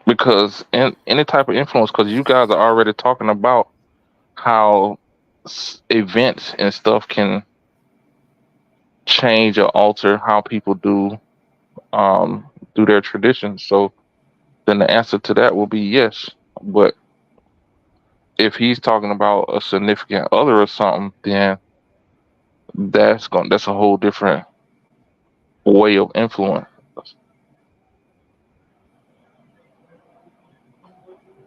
because in any type of influence, because you guys are already talking about how events and stuff can change or alter how people do their traditions. So then the answer to that will be yes. But if he's talking about a significant other or something, then that's a whole different way of influence.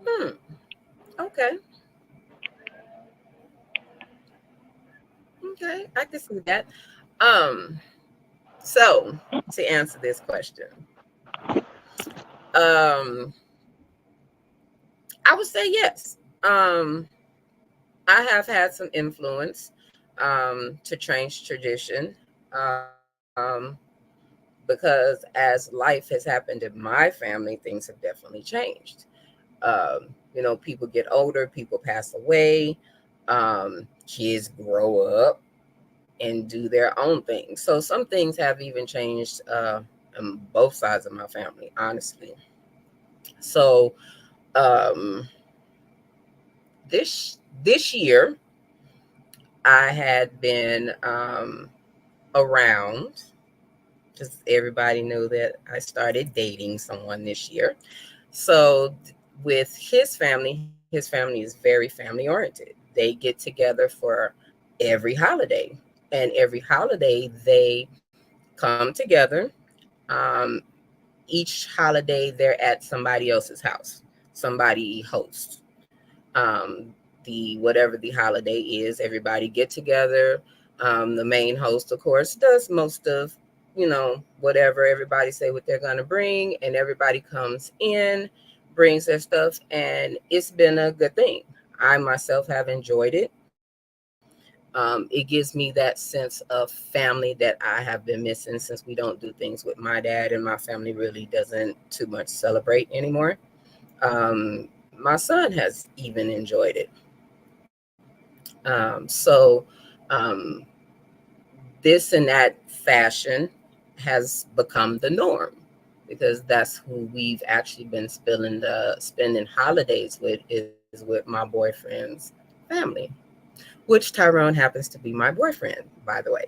Hmm. Okay. Okay. I can see that. Um. So to answer this question, um, I would say yes. I have had some influence to change tradition. Um, because as life has happened in my family, things have definitely changed. People get older, people pass away, kids grow up and do their own thing. So some things have even changed on both sides of my family, honestly. So um, this year, I had been around. Just everybody know that I started dating someone this year. So with his family is very family oriented. They get together for every holiday, and every holiday they come together. Um, each holiday they're at somebody else's house. Somebody hosts. The whatever the holiday is, everybody get together. The main host, of course, does most of whatever everybody say what they're gonna bring, and everybody comes in, brings their stuff, and it's been a good thing. I myself have enjoyed it. It gives me that sense of family that I have been missing since we don't do things with my dad, and my family really doesn't too much celebrate anymore. My son has even enjoyed it. So um, this and that fashion has become the norm because that's who we've actually been spending holidays with is with my boyfriend's family, which Tyrone happens to be my boyfriend, by the way.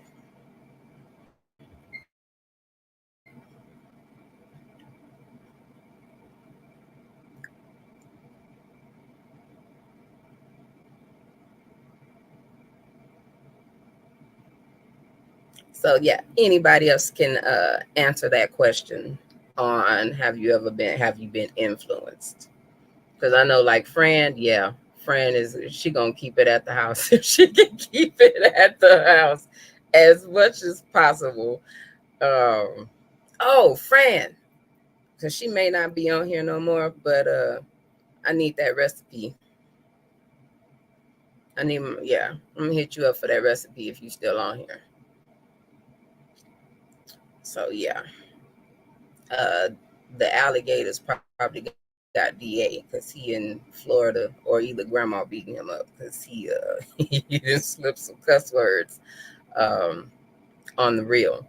So yeah, anybody else can answer that question on have you been influenced? Because I know like Fran, yeah, Fran is she gonna keep it at the house if she can keep it at the house as much as possible. Um, oh, Fran, because she may not be on here no more, but I need that recipe. Yeah, I'm gonna hit you up for that recipe if you still on here. So yeah, uh, the alligators probably got DA because he in Florida, or either grandma beating him up because he he just slipped some cuss words um, on the reel.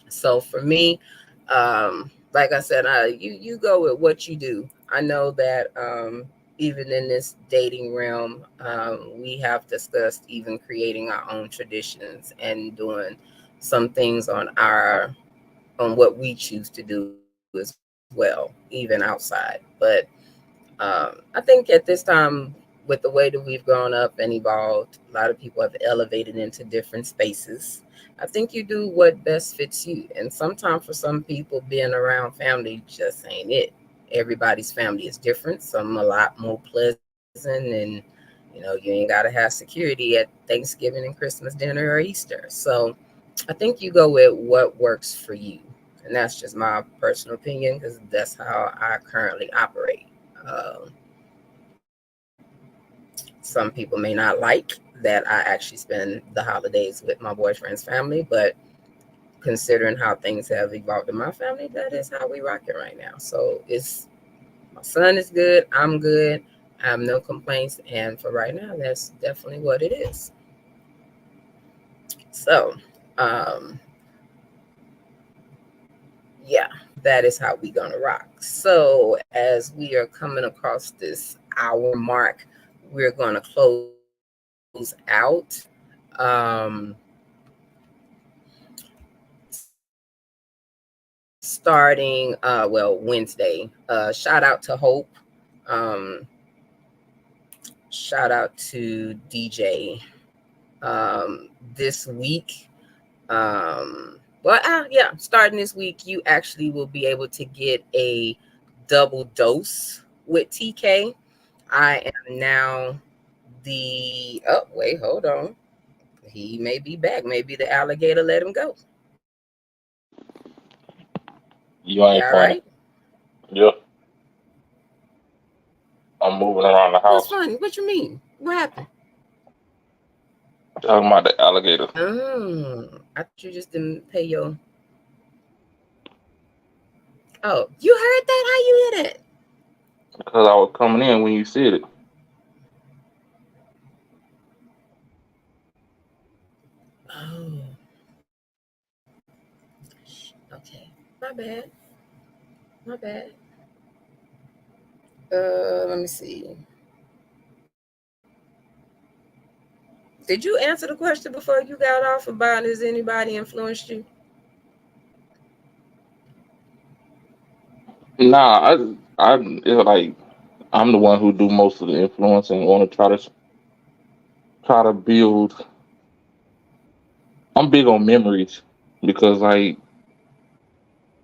So for me, like I said, you go with what you do. I know that even in this dating realm, we have discussed even creating our own traditions and doing some things on what we choose to do as well, even outside. But I think at this time, with the way that we've grown up and evolved, a lot of people have elevated into different spaces. I think you do what best fits you. And sometimes for some people, being around family just ain't it. Everybody's family is different. Some a lot more pleasant, and you ain't got to have security at Thanksgiving and Christmas dinner or Easter. So I think you go with what works for you. And that's just my personal opinion because that's how I currently operate. Um, some people may not like that I actually spend the holidays with my boyfriend's family, but considering how things have evolved in my family, that is how we rock it right now. So it's my son is good, I'm good, I have no complaints, and for right now, that's definitely what it is. So, yeah, that is how we gonna rock. So as we are coming across this hour mark, we're gonna close out. Um, Starting Wednesday. Shout out to Hope. Um, Shout out to DJ. This week. Starting this week, you actually will be able to get a double dose with TK. I am now hold on. He may be back. Maybe the alligator let him go. You ain't all funny. right? Yeah. I'm moving around the What's house. funny? What you mean? What happened? Talking about the alligator. I thought you just didn't pay your. Oh, you heard that? How you hear that? Because I was coming in when you said it. Oh, okay. My bad. My bad. Let me see. Did you answer the question before you got off about has anybody influenced you? Nah, it's like I'm the one who do most of the influencing. Want to try to build. I'm big on memories because like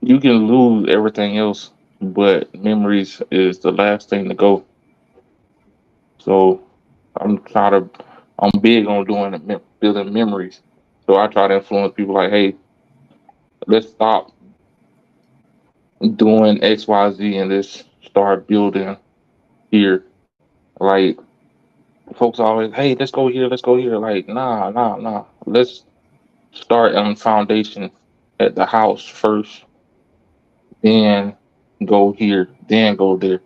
you can lose everything else, but memories is the last thing to go. So I'm big on building memories. So I try to influence people like, hey, let's stop doing X, Y, Z, and let's start building here. Like folks always, hey, let's go here, let's go here. Like, nah. Let's start on foundation at the house first, then go here, then go there,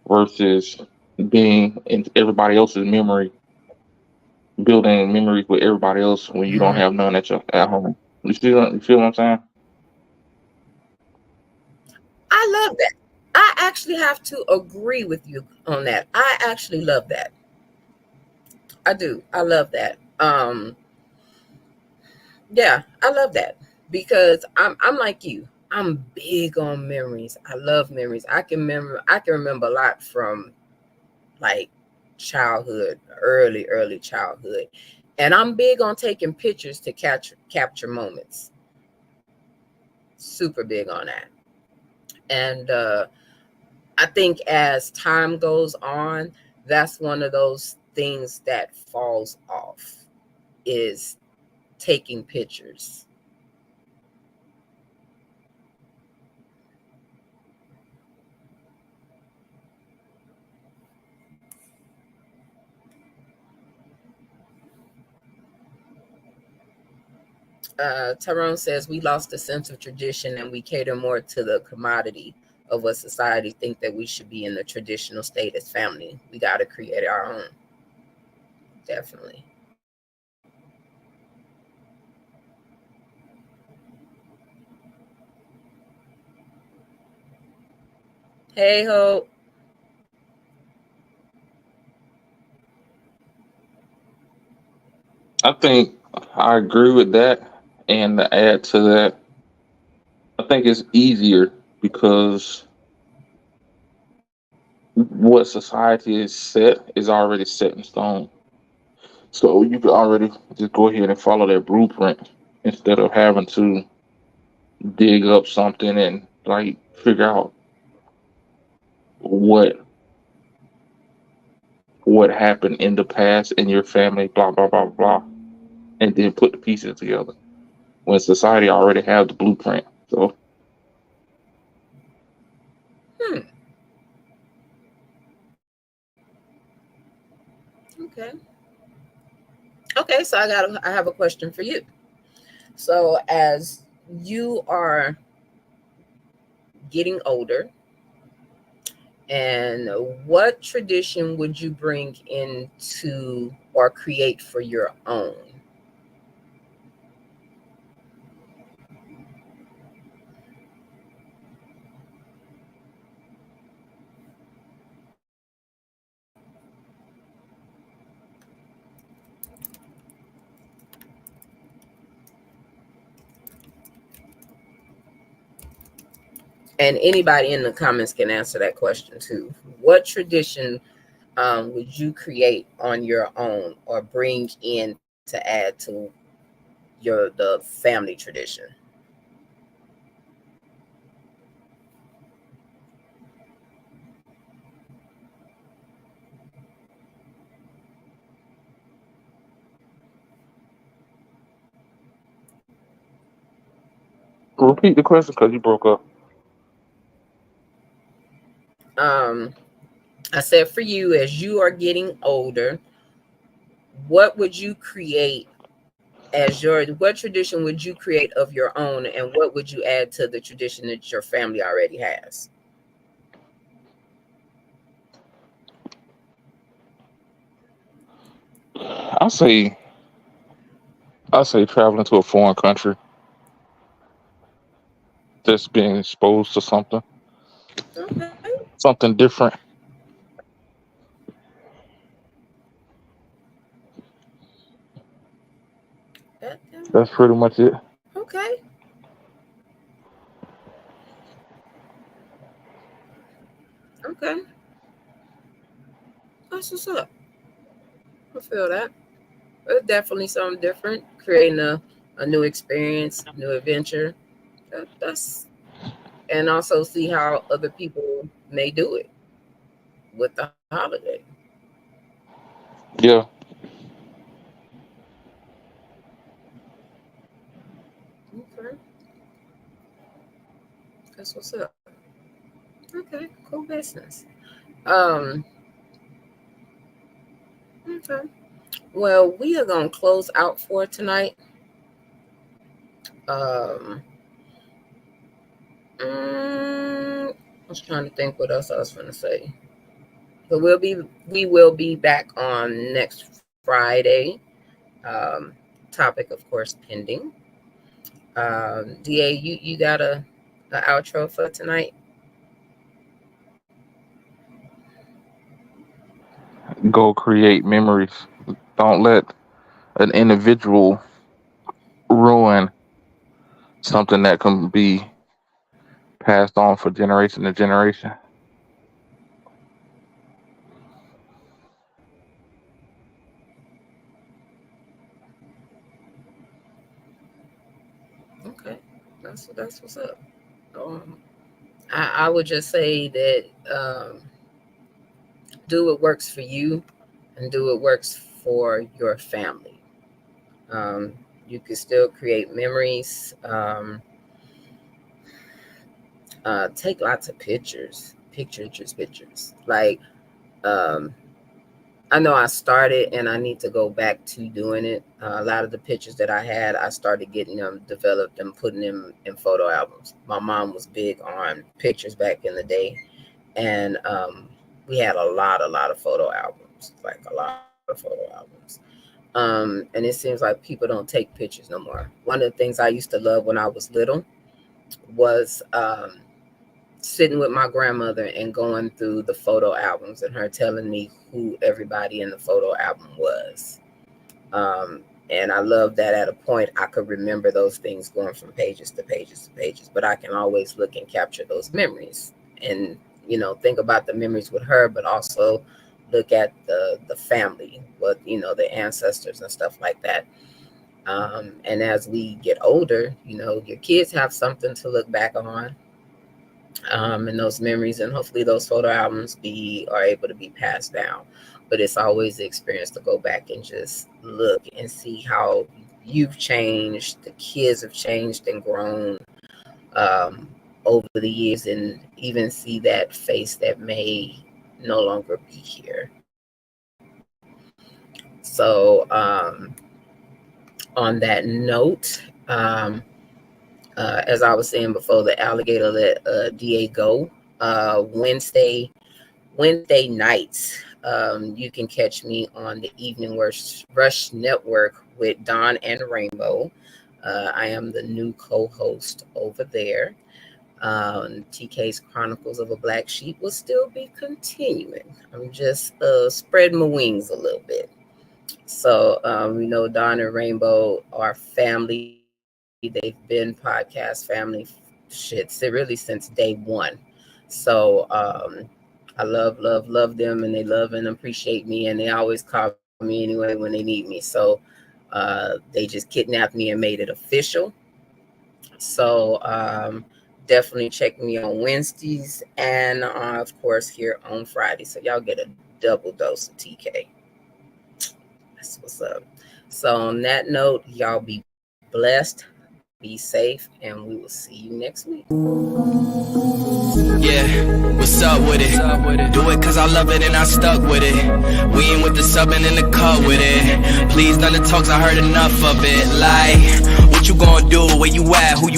versus being in everybody else's memory, building memories with everybody else when you don't have none at home. You feel what I'm saying? I love that. I actually have to agree with you on that. I actually love that. I do. I love that. Yeah, I love that because I'm like you. I'm big on memories. I love memories. I can remember a lot from like childhood, early childhood. And I'm big on taking pictures to capture moments. Super big on that. And I think as time goes on, that's one of those things that falls off is taking pictures. Tyrone says we lost a sense of tradition and we cater more to the commodity of what society think that we should be in the traditional state as family. We got to create our own. Definitely. Hey, Hope. I think I agree with that. And to add to that, I think it's easier because what society is set is already set in stone. So you could already just go ahead and follow that blueprint instead of having to dig up something and like figure out what what happened in the past in your family, blah blah blah blah, and then put the pieces together when society already has the blueprint. So Hmm. Okay, so I have a question for you. So as you are getting older, and what tradition would you bring into or create for your own? And anybody in the comments can answer that question too. What tradition would you create on your own or bring in to add to the family tradition? Repeat the question because you broke up. Um, I said for you, as you are getting older, what would you create as what tradition would you create of your own, and what would you add to the tradition that your family already has? I say I say traveling to a foreign country, just being exposed to Okay. something different. That's pretty much it. Okay. Okay. That's what's up. I feel that. It's definitely something different, creating a new experience, new adventure. That's and also see how other people may do it with the holiday. Yeah. Okay, that's what's up. Okay, cool business. Um, okay. Well, we are gonna close out for tonight. Um, I was trying to think what else I was gonna say. But we will be back on next Friday. Um, topic, of course, pending. Da, you got a outro for tonight? Go create memories. Don't let an individual ruin something that can be passed on for generation to generation. Okay, that's what's up. Um, I would just say that do what works for you, and do what works for your family. Um, you can still create memories. Take lots of pictures. Like um, I know I started and I need to go back to doing it. A lot of the pictures that I had, I started getting them developed and putting them in photo albums. My mom was big on pictures back in the day, and we had a lot of photo albums, like a lot of photo albums. And it seems like people don't take pictures no more. One of the things I used to love when I was little was sitting with my grandmother and going through the photo albums and her telling me who everybody in the photo album was. And I love that at a point I could remember those things going from pages to pages to pages, but I can always look and capture those memories and, think about the memories with her, but also look at the family, the ancestors and stuff like that. And as we get older, your kids have something to look back on, and those memories, and hopefully those photo albums are able to be passed down. But it's always the experience to go back and just look and see how you've changed, the kids have changed and grown um, over the years, and even see that face that may no longer be here. So on that note, as I was saying before, the alligator let DA go. Wednesday nights, you can catch me on the Evening Rush Network with Don and Rainbow. I am the new co-host over there. TK's Chronicles of a Black Sheep will still be continuing. I'm just spreading my wings a little bit. So we know Don and Rainbow are family. They've been podcast family really since day one. So I love them, and they love and appreciate me, and they always call me anyway when they need me. So they just kidnapped me and made it official. So definitely check me on Wednesdays and of course here on Friday. So y'all get a double dose of TK. That's what's up. So on that note, y'all be blessed, be safe, and we will see you next week. Yeah, what's up with it? Do it cause I love it and I stuck with it. We ain't with the subbing in the cut with it. Please, none of the talks, I heard enough of it. Like, what you gonna do? Where you at? Who you